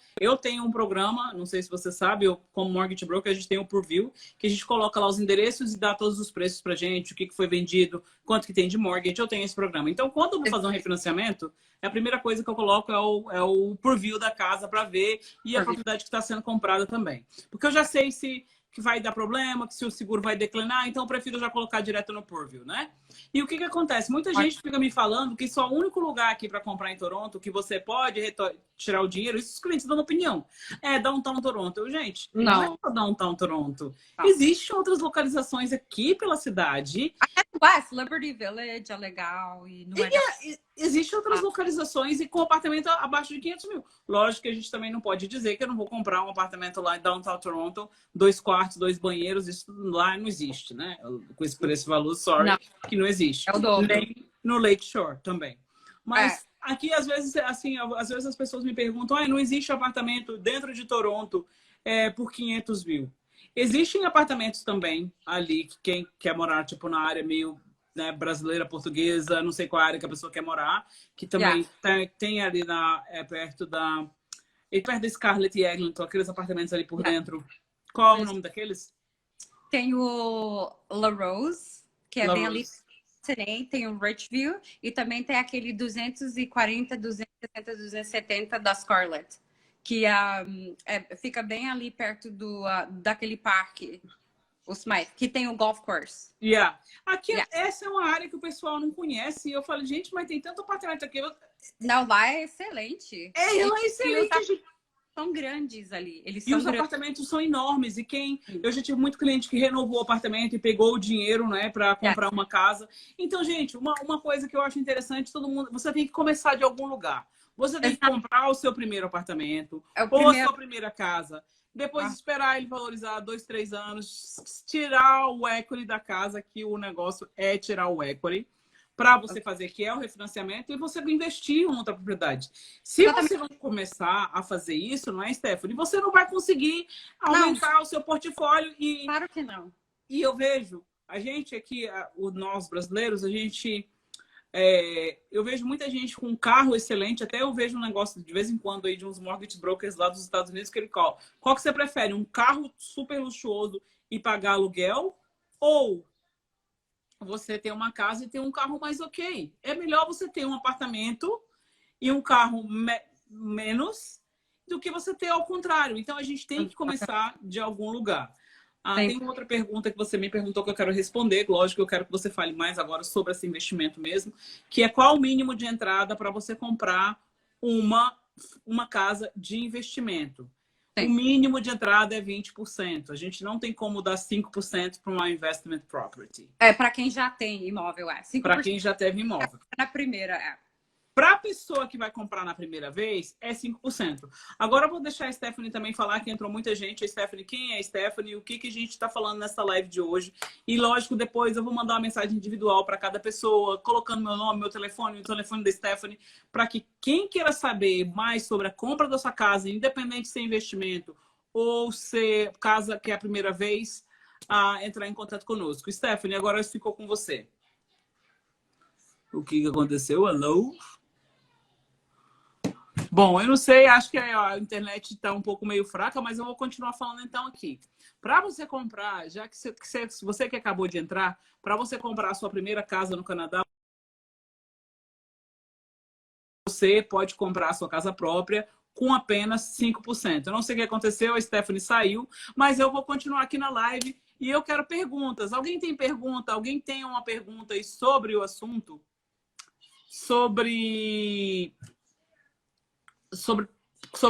um programa, não sei se você sabe, eu como mortgage broker, a gente tem o ProView, que a gente coloca lá os endereços e dá todos os preços pra gente, o que foi vendido, quanto que tem de mortgage, eu tenho esse programa. Então, quando eu vou fazer um refinanciamento, a primeira coisa que eu coloco é o ProView da casa pra ver e a propriedade que está sendo comprada também. Porque eu já sei que vai dar problema, que se o seguro vai declinar, então eu prefiro já colocar direto no ProView, né? E o que acontece? Muita gente fica me falando que só o único lugar aqui para comprar em Toronto que você pode tirar o dinheiro, isso os clientes dão opinião, é Downtown Toronto. Gente, não é só Downtown Toronto. Existem outras localizações aqui pela cidade. Até no West, Liberty Village é legal. E não Existem outras localizações e com apartamento abaixo de 500 mil. Lógico que a gente também não pode dizer que eu não vou comprar um apartamento lá em Downtown Toronto, 2 quartos, 2 banheiros, isso lá não existe, né? Com esse preço valor, sorry, não. que não existe. É o dobro. Nem no Lake Shore também. Mas aqui, às vezes, assim, às vezes as pessoas me perguntam, não existe apartamento dentro de Toronto por 500 mil. Existem apartamentos também ali, que quem quer morar, tipo, na área meio, né, brasileira, portuguesa, não sei qual área que a pessoa quer morar, que também tem ali perto da Scarlett e Eglinton, aqueles apartamentos ali por dentro. Qual é o nome daqueles? Tem o La Rose, que é bem ali. Tem o Richview e também tem aquele 240, 260, 270 da Scarlett, que fica bem ali perto daquele parque, o Smythe, que tem o golf course. Aqui, essa é uma área que o pessoal não conhece. E eu falo, gente, mas tem tanto apartamento aqui. Não, lá é excelente. Ela é excelente. São grandes ali. Os apartamentos são enormes. E eu já tive muito cliente que renovou o apartamento e pegou o dinheiro, né, para comprar uma casa. Então, gente, uma coisa que eu acho interessante, você tem que começar de algum lugar. Você tem que comprar o seu primeiro apartamento ou a sua primeira casa. Depois esperar ele valorizar 2, 3 anos, tirar o equity da casa, que o negócio é tirar o equity, para você fazer, que é o refinanciamento, e você investir em outra propriedade. Se você não começar a fazer isso, não é, Stephanie? Você não vai conseguir aumentar o seu portfólio. Claro que não. E eu vejo, a gente aqui, nós brasileiros, eu vejo muita gente com um carro excelente, até eu vejo um negócio de vez em quando aí de uns mortgage brokers lá dos Estados Unidos que ele coloca. Qual que você prefere? Um carro super luxuoso e pagar aluguel? Ou você ter uma casa e ter um carro mais ok? É melhor você ter um apartamento e um carro menos do que você ter ao contrário. Então a gente tem que começar de algum lugar. Tem outra pergunta que você me perguntou que eu quero responder. Lógico que eu quero que você fale mais agora sobre esse investimento mesmo, que é qual o mínimo de entrada para você comprar uma casa de investimento. O mínimo de entrada é 20%. A gente não tem como dar 5% para uma investment property. Para quem já tem imóvel, Para quem já teve imóvel. Na primeira, Para a pessoa que vai comprar na primeira vez, é 5%. Agora eu vou deixar a Stephanie também falar, que entrou muita gente. A Stephanie, quem é a Stephanie? O que a gente está falando nessa live de hoje? E, lógico, depois eu vou mandar uma mensagem individual para cada pessoa, colocando meu nome, meu telefone, o telefone da Stephanie, para que quem queira saber mais sobre a compra da sua casa, independente se é investimento ou se casa que é a primeira vez, entrar em contato conosco. Stephanie, agora ficou com você. O que aconteceu? Hello? Bom, eu não sei, acho que a internet está um pouco meio fraca, mas eu vou continuar falando então aqui. Para você comprar, já que você que acabou de entrar, para você comprar a sua primeira casa no Canadá, você pode comprar a sua casa própria com apenas 5%. Eu não sei o que aconteceu, a Stephanie saiu, mas eu vou continuar aqui na live e eu quero perguntas. Alguém tem pergunta? Alguém tem uma pergunta aí sobre o assunto? Sobre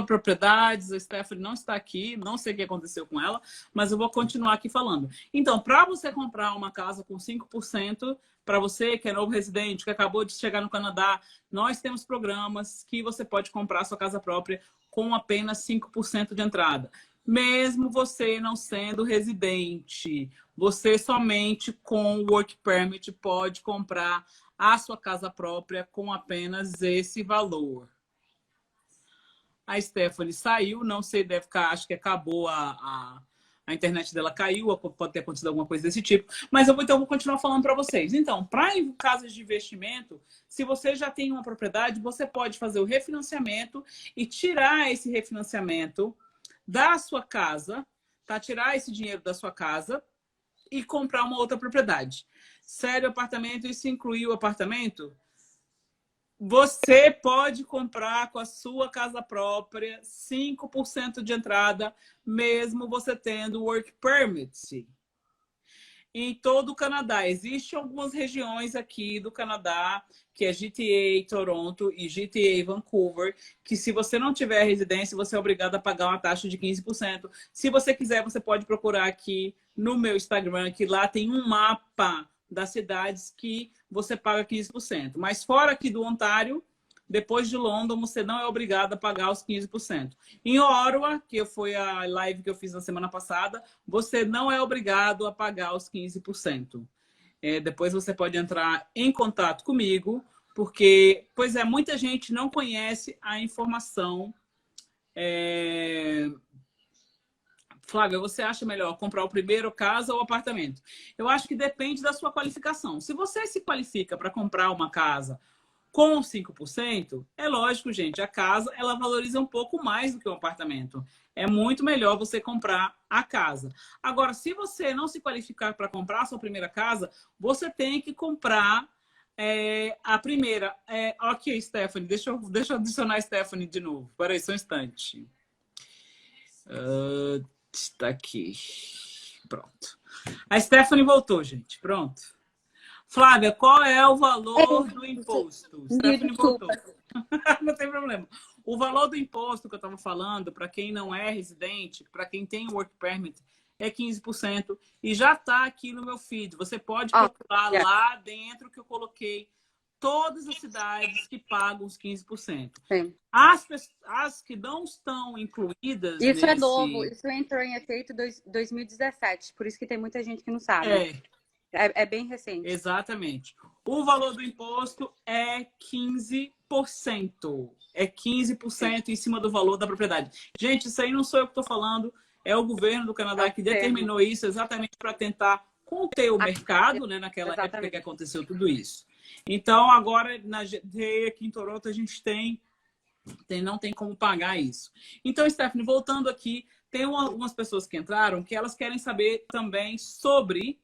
propriedades. A Stephanie não está aqui, não sei o que aconteceu com ela, mas eu vou continuar aqui falando. Então, para você comprar uma casa com 5%, para você que é novo residente, que acabou de chegar no Canadá, nós temos programas que você pode comprar a sua casa própria com apenas 5% de entrada. Mesmo você não sendo residente, você somente com o Work Permit pode comprar a sua casa própria com apenas esse valor. A Stephanie saiu, não sei, deve ficar, acho que acabou a internet dela caiu, pode ter acontecido alguma coisa desse tipo, mas eu vou continuar falando para vocês. Então, para casas de investimento, se você já tem uma propriedade, você pode fazer o refinanciamento e tirar esse refinanciamento da sua casa, tá? Tirar esse dinheiro da sua casa e comprar uma outra propriedade. Sério, apartamento, isso inclui o apartamento? Você pode comprar com a sua casa própria 5% de entrada, mesmo você tendo Work Permit. Em todo o Canadá. Existem algumas regiões aqui do Canadá, que é GTA Toronto e GTA Vancouver, que se você não tiver residência, você é obrigado a pagar uma taxa de 15%. Se você quiser, você pode procurar aqui no meu Instagram, que lá tem um mapa das cidades que você paga 15%. Mas fora aqui do Ontário, depois de London, você não é obrigado a pagar os 15%. Em Ottawa, que foi a live que eu fiz na semana passada, você não é obrigado a pagar os 15%. Depois você pode entrar em contato comigo, porque, pois é, muita gente não conhece a informação. Flávia, você acha melhor comprar o primeiro casa ou apartamento? Eu acho que depende da sua qualificação. Se você se qualifica para comprar uma casa com 5%, é lógico, gente, a casa ela valoriza um pouco mais do que um apartamento. É muito melhor você comprar a casa. Agora, se você não se qualificar para comprar a sua primeira casa, você tem que comprar a primeira. Ok, Stephanie, deixa eu adicionar a Stephanie de novo. Espera aí, só um instante. Está aqui. Pronto. A Stephanie voltou, gente. Pronto. Flávia, qual é o valor do imposto? Stephanie voltou. Não tem problema. O valor do imposto que eu estava falando, para quem não é residente, para quem tem work permit, é 15%. E já está aqui no meu feed. Você pode procurar lá dentro que eu coloquei todas as cidades que pagam os 15%. Sim. As que não estão incluídas Isso é novo. Isso entrou em efeito em 2017. Por isso que tem muita gente que não sabe. É bem recente. Exatamente. O valor do imposto é 15%. É 15% em cima do valor da propriedade. Gente, isso aí não sou eu que estou falando. É o governo do Canadá que determinou isso exatamente para tentar conter o mercado, né, naquela época que aconteceu tudo isso. Então, agora, aqui em Toronto, a gente não tem como pagar isso. Então, Stephanie, voltando aqui, tem algumas pessoas que entraram que elas querem saber também sobre...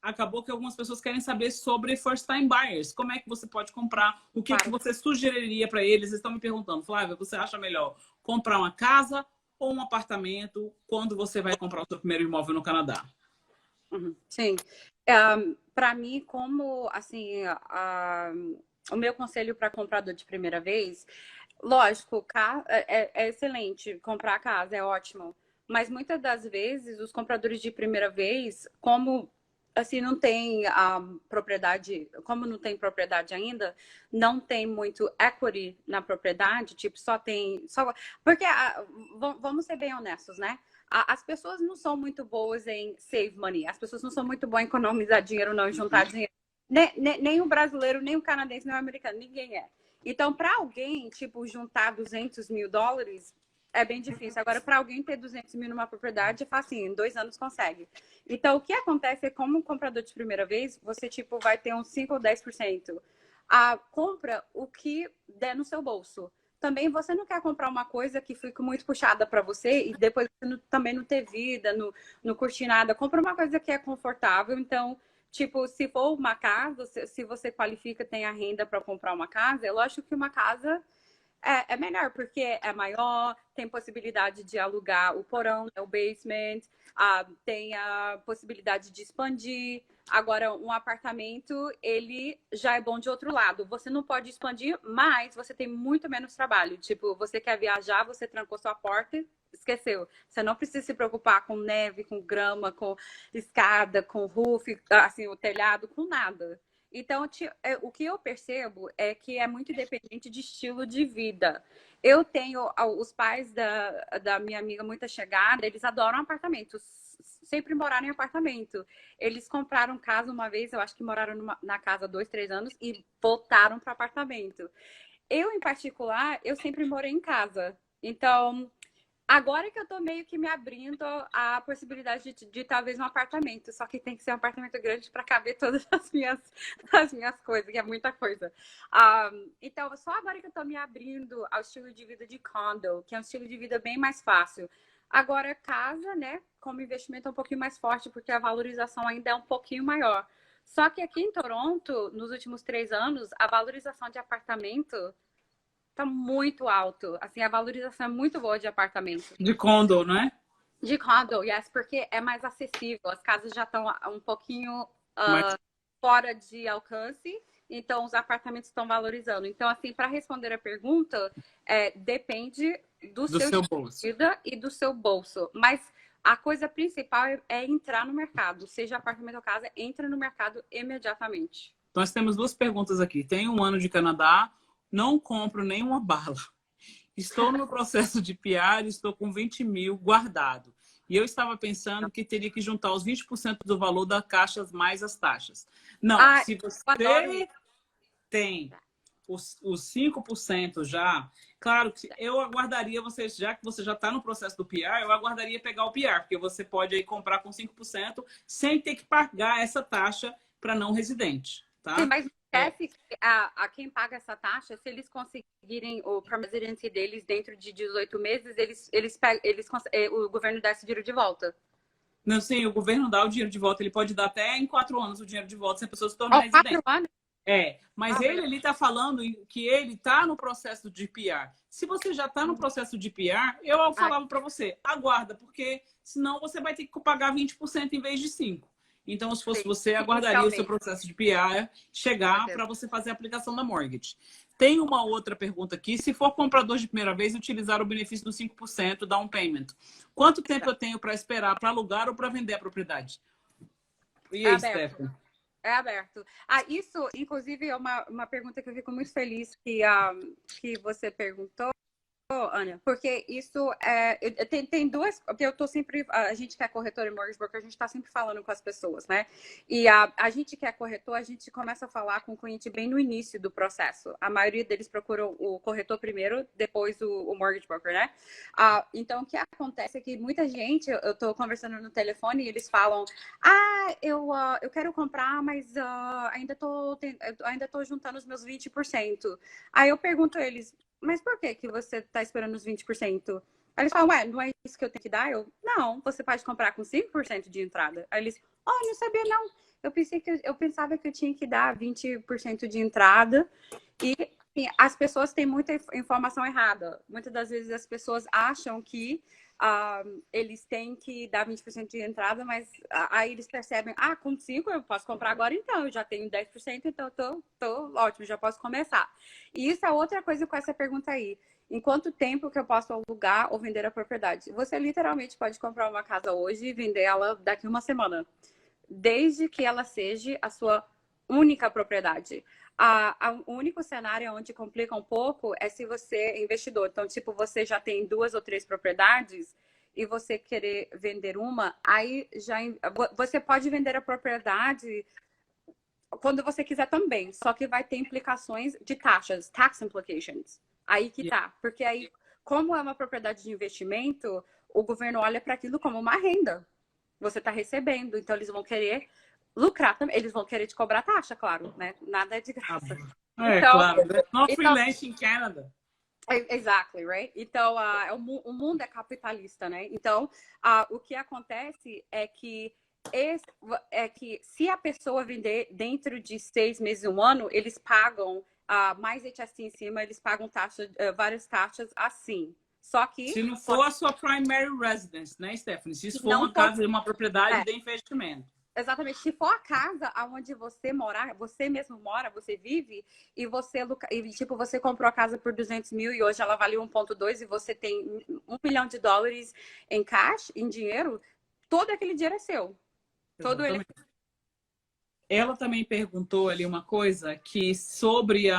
acabou que algumas pessoas querem saber sobre first time buyers. Como é que você pode comprar? O que você sugeriria para eles? Eles estão me perguntando, Flávia, você acha melhor comprar uma casa ou um apartamento quando você vai comprar o seu primeiro imóvel no Canadá? Sim. Para mim, como assim, o meu conselho para comprador de primeira vez, lógico, é excelente, comprar casa é ótimo. Mas muitas das vezes os compradores de primeira vez, como assim não tem propriedade, como não tem propriedade ainda, não tem muito equity na propriedade, tipo porque vamos ser bem honestos, né? As pessoas não são muito boas em save money, as pessoas não são muito boas em economizar dinheiro, não, em juntar dinheiro. Nem o brasileiro, nem o canadense, nem o americano, ninguém é. Então, para alguém, tipo, juntar $200 mil é bem difícil. Agora, para alguém ter 200 mil numa propriedade, é fácil, em 2 anos consegue. Então, o que acontece é, como comprador de primeira vez, você, tipo, vai ter uns 5 ou 10%. Compra o que der no seu bolso. Também você não quer comprar uma coisa que fique muito puxada para você e depois você também não ter vida, não curtir nada. Compra uma coisa que é confortável. Então, tipo, se for uma casa, se você qualifica, tem a renda para comprar uma casa, é lógico que uma casa é melhor, porque é maior, tem possibilidade de alugar o porão, né, o basement, tem a possibilidade de expandir. Agora, um apartamento, ele já é bom de outro lado. Você não pode expandir, mas você tem muito menos trabalho. Tipo, você quer viajar, você trancou sua porta, esqueceu. Você não precisa se preocupar com neve, com grama, com escada, com roof, assim, o telhado, com nada. Então, o que eu percebo é que é muito independente de estilo de vida. Eu tenho os pais da minha amiga muito chegada, eles adoram apartamentos, sempre moraram em apartamento. Eles compraram casa uma vez, eu acho que moraram na casa 2, 3 anos e voltaram para apartamento. Eu, em particular, eu sempre morei em casa. Então, agora que eu tô meio que me abrindo a possibilidade de talvez um apartamento, só que tem que ser um apartamento grande para caber todas as minhas coisas, que é muita coisa. Então, só agora que eu tô me abrindo ao estilo de vida de condo, que é um estilo de vida bem mais fácil. Agora, casa, né, como investimento é um pouquinho mais forte, porque a valorização ainda é um pouquinho maior. Só que aqui em Toronto, nos últimos 3 anos, a valorização de apartamento tá muito alto. Assim, a valorização é muito boa de apartamento. De condo, não é? De condo, yes, porque é mais acessível. As casas já estão um pouquinho fora de alcance, então os apartamentos estão valorizando. Então, assim, para responder a pergunta, depende do seu bolso vida e do seu bolso. Mas a coisa principal é entrar no mercado. Seja apartamento ou casa, entra no mercado imediatamente. Nós temos duas perguntas aqui. Tenho 1 ano de Canadá, não compro nenhuma bala. Estou no processo de PR, estou com 20 mil guardado. E eu estava pensando que teria que juntar os 20% do valor das caixas mais as taxas. Não, se você tem os 5% já, claro que eu aguardaria você, já que você já está no processo do PR, eu aguardaria pegar o PR, porque você pode aí comprar com 5% sem ter que pagar essa taxa para não residente. Tá? Sim, mas esquece que a quem paga essa taxa, se eles conseguirem o residency deles dentro de 18 meses, o governo dá esse dinheiro de volta. Não, sim, o governo dá o dinheiro de volta, ele pode dar até em 4 anos o dinheiro de volta se a pessoa se tornar residente. 4 anos? Mas ele está falando que ele está no processo de PR. Se você já está no processo de PR, eu falava para você, aguarda, porque senão você vai ter que pagar 20% em vez de 5%. Então, se fosse você, aguardaria o seu processo de PR chegar para você fazer a aplicação da mortgage. Tem uma outra pergunta aqui. Se for comprador de primeira vez, utilizar o benefício do 5% down payment. Quanto tempo eu tenho para esperar para alugar ou para vender a propriedade? E aí, Stephanie? É aberto. Isso, inclusive, é uma pergunta que eu fico muito feliz que você perguntou, Ana, porque isso tem duas, porque eu tô sempre, a gente que é corretor e mortgage broker, a gente tá sempre falando com as pessoas, né? E a gente que é corretor, a gente começa a falar com o cliente bem no início do processo. A maioria deles procuram o corretor primeiro, depois o mortgage broker, né? Então, o que acontece é que muita gente, eu tô conversando no telefone e eles falam, eu quero comprar, mas ainda tô juntando os meus 20%. Aí eu pergunto a eles, mas por que você está esperando os 20%? Aí eles falam, não é isso que eu tenho que dar? Não, você pode comprar com 5% de entrada. Aí eles, não sabia não. Eu pensava que eu tinha que dar 20% de entrada. E assim, as pessoas têm muita informação errada. Muitas das vezes as pessoas acham que eles têm que dar 20% de entrada, mas aí eles percebem, com 5% eu posso comprar agora então, eu já tenho 10%, então tô ótimo, já posso começar. E isso é outra coisa com essa pergunta aí. Em quanto tempo que eu posso alugar ou vender a propriedade? Você literalmente pode comprar uma casa hoje e vender ela daqui a uma semana, desde que ela seja a sua única propriedade. O único cenário onde complica um pouco é se você é investidor. Então, tipo, você já tem 2 ou 3 propriedades e você querer vender uma, aí você pode vender a propriedade quando você quiser também, só que vai ter implicações de taxas, tax implications. Aí que tá. Porque aí, como é uma propriedade de investimento, o governo olha para aquilo como uma renda. Você está recebendo, então eles vão querer lucrar também. Eles vão querer te cobrar taxa, claro, né? Nada é de graça. Claro. Not freelance in Canada. Exactly, right? Então, o mundo é capitalista, né? Então, o que acontece é que se a pessoa vender dentro de 6 meses, 1 ano, eles pagam mais HST em cima, eles pagam várias taxas assim. Só que... Se não for a sua primary residence, né, Stephanie? Se for uma casa de uma propriedade de investimento. Exatamente. Se for a casa onde você morar, você mesmo mora, você vive, e você comprou a casa por 200 mil e hoje ela vale 1,2 e você tem $1 milhão em cash, em dinheiro, todo aquele dinheiro é seu. Todo ele... Ela também perguntou ali uma coisa que sobre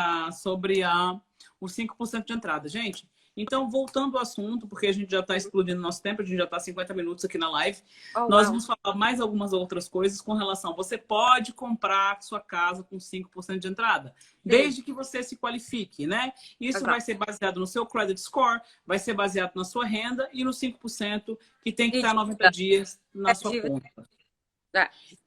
os 5% de entrada. Gente, então, voltando ao assunto, porque a gente já está explodindo nosso tempo, a gente já está 50 minutos aqui na live. Nós vamos falar mais algumas outras coisas com relação. Você pode comprar sua casa com 5% de entrada, desde que você se qualifique, né? Isso vai ser baseado no seu credit score, vai ser baseado na sua renda e no 5% que tem que estar 90 dias na sua conta.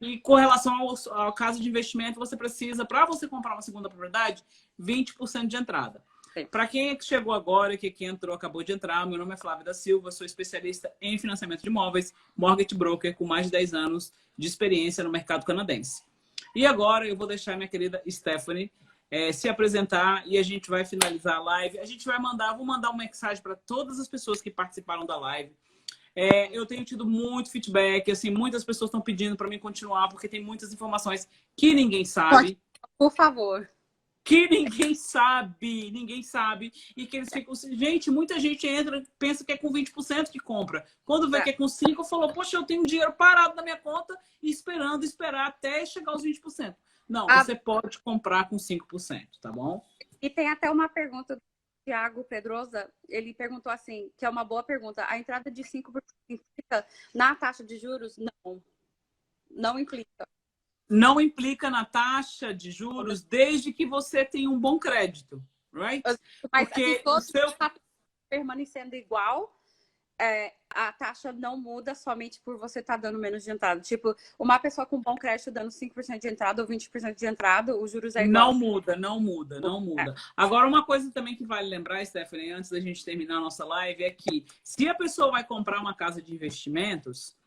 E com relação ao caso de investimento, você precisa, para você comprar uma segunda propriedade, 20% de entrada. Para quem chegou agora, que entrou, acabou de entrar, meu nome é Flávia da Silva, sou especialista em financiamento de imóveis, mortgage broker com mais de 10 anos de experiência no mercado canadense. E agora eu vou deixar minha querida Stephanie se apresentar e a gente vai finalizar a live. A gente vou mandar uma mensagem para todas as pessoas que participaram da live. Eu tenho tido muito feedback, assim, muitas pessoas estão pedindo para mim continuar, porque tem muitas informações que ninguém sabe. Por favor. que ninguém sabe, e que eles ficam assim, gente, muita gente entra, pensa que é com 20% que compra. Quando vê que é com 5%, falou, poxa, eu tenho dinheiro parado na minha conta e esperar até chegar aos 20%. Não, você pode comprar com 5%, tá bom? E tem até uma pergunta do Thiago Pedrosa, ele perguntou assim, que é uma boa pergunta, a entrada de 5% implica na taxa de juros? Não implica. Não implica na taxa de juros desde que você tenha um bom crédito, right? Mas porque se todo está permanecendo igual, a taxa não muda somente por você estar dando menos de entrada. Tipo, uma pessoa com bom crédito dando 5% de entrada ou 20% de entrada, os juros é igual. Não muda. Agora, uma coisa também que vale lembrar, Stephanie, antes da gente terminar a nossa live, é que se a pessoa vai comprar uma casa de investimentos,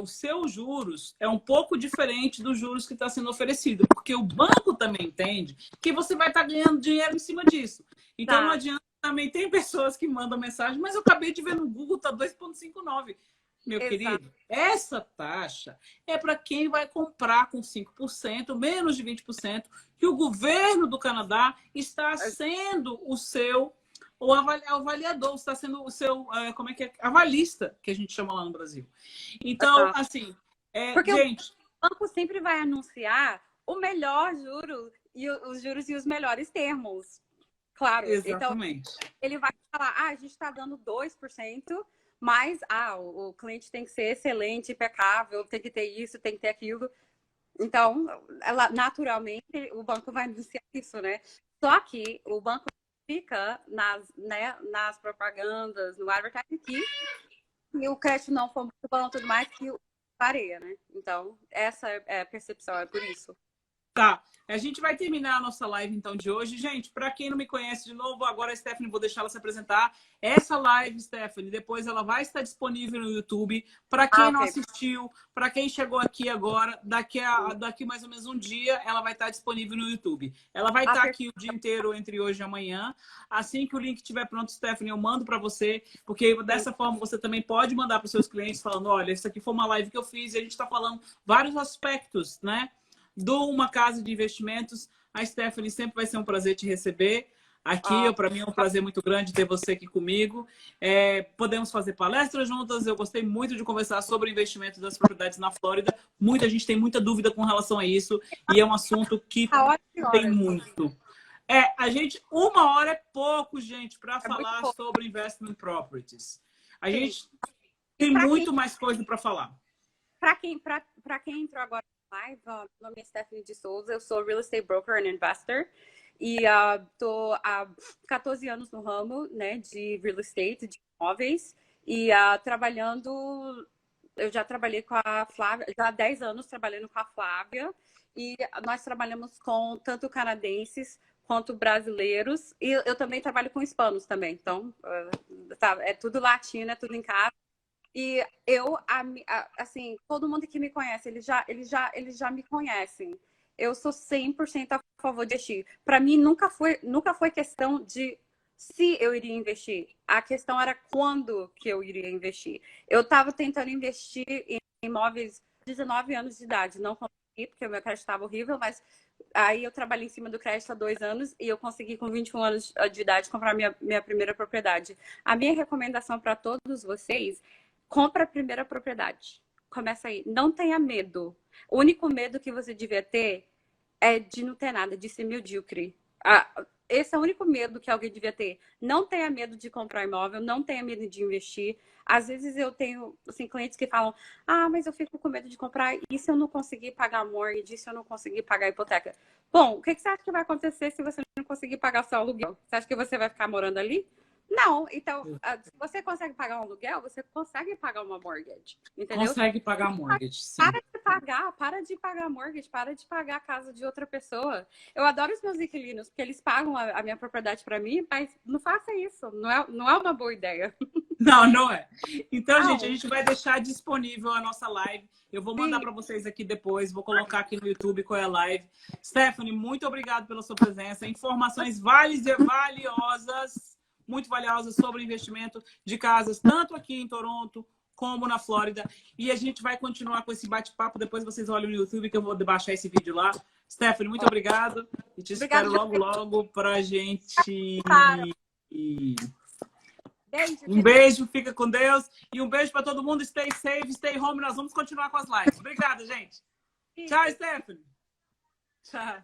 os seus juros é um pouco diferente dos juros que está sendo oferecido, porque o banco também entende que você vai estar ganhando dinheiro em cima disso. Então, não adianta também. Tem pessoas que mandam mensagem, mas eu acabei de ver no Google, tá 2,59. Meu querido, essa taxa é para quem vai comprar com 5%, menos de 20%, que o governo do Canadá está sendo o avaliador, está sendo o seu, como é que é? Avalista, que a gente chama lá no Brasil. Então, assim, porque gente... o banco sempre vai anunciar o melhor juro, e os juros e os melhores termos. Claro. Exatamente. Então, ele vai falar, a gente está dando 2%, mas o cliente tem que ser excelente, impecável, tem que ter isso, tem que ter aquilo. Então, naturalmente, o banco vai anunciar isso, né? Só que o banco fica nas propagandas, no advertising, que se o crédito não for muito bom, tudo mais, que pareia, né? Então, essa é a percepção, é por isso. Tá, a gente vai terminar a nossa live então de hoje. Gente, para quem não me conhece de novo, agora a Stephanie, vou deixar ela se apresentar. Essa live, Stephanie, depois ela vai estar disponível no YouTube. Para quem não assistiu, para quem chegou aqui agora, daqui mais ou menos um dia, ela vai estar disponível no YouTube. Ela vai estar aqui o dia inteiro entre hoje e amanhã. Assim que o link estiver pronto, Stephanie, eu mando para você, porque dessa forma você também pode mandar para os seus clientes falando, olha, isso aqui foi uma live que eu fiz e a gente está falando vários aspectos, né? Dou uma casa de investimentos. A Stephanie, sempre vai ser um prazer te receber aqui. Para mim é um prazer muito grande ter você aqui comigo. Podemos fazer palestras juntas. Eu gostei muito de conversar sobre o investimento das propriedades na Flórida. Muita gente tem muita dúvida com relação a isso. E é um assunto que tem muito. Uma hora é pouco, gente, para falar sobre investment properties. A gente tem muito mais coisa para falar. Para quem entrou agora live, meu nome é Stephanie de Souza, eu sou Real Estate Broker and Investor e estou há 14 anos no ramo, né, de Real Estate, de imóveis e trabalhando, eu já trabalhei com a Flávia, já há 10 anos trabalhando com a Flávia e nós trabalhamos com tanto canadenses quanto brasileiros e eu também trabalho com hispanos também, então é tudo latino, é tudo em casa. E eu, assim, todo mundo que me conhece, eles já me conhecem. Eu sou 100% a favor de investir. Para mim, nunca foi questão de se eu iria investir. A questão era quando que eu iria investir. Eu estava tentando investir em imóveis de 19 anos de idade. Não consegui, porque o meu crédito estava horrível, mas aí eu trabalhei em cima do crédito há 2 anos e eu consegui, com 21 anos de idade, comprar minha primeira propriedade. A minha recomendação para todos vocês: compra a primeira propriedade. Começa aí. Não tenha medo. O único medo que você devia ter é de não ter nada, de ser medíocre. Esse é o único medo que alguém devia ter. Não tenha medo de comprar imóvel, não tenha medo de investir. Às vezes eu tenho assim, clientes que falam, mas eu fico com medo de comprar, e se eu não conseguir pagar mortgage, e se eu não conseguir pagar hipoteca? Bom, o que você acha que vai acontecer se você não conseguir pagar o seu aluguel? Você acha que você vai ficar morando ali? Não, então, se você consegue pagar um aluguel, você consegue pagar uma mortgage, entendeu? Consegue pagar mortgage, sim. Para de pagar mortgage, para de pagar a casa de outra pessoa. Eu adoro os meus inquilinos, porque eles pagam a minha propriedade para mim, mas não faça isso, não é uma boa ideia. Não é. Então, gente, a gente vai deixar disponível a nossa live. Eu vou mandar para vocês aqui depois, vou colocar aqui no YouTube qual é a live. Stephanie, muito obrigado pela sua presença. Informações valiosas, muito valiosas sobre investimento de casas, tanto aqui em Toronto como na Flórida. E a gente vai continuar com esse bate-papo. Depois vocês olham no YouTube que eu vou baixar esse vídeo lá. Stephanie, muito obrigado. E te espero logo pra gente... Um beijo, fica com Deus. E um beijo para todo mundo. Stay safe, stay home. Nós vamos continuar com as lives. Obrigada, gente. Tchau, Stephanie. Tchau.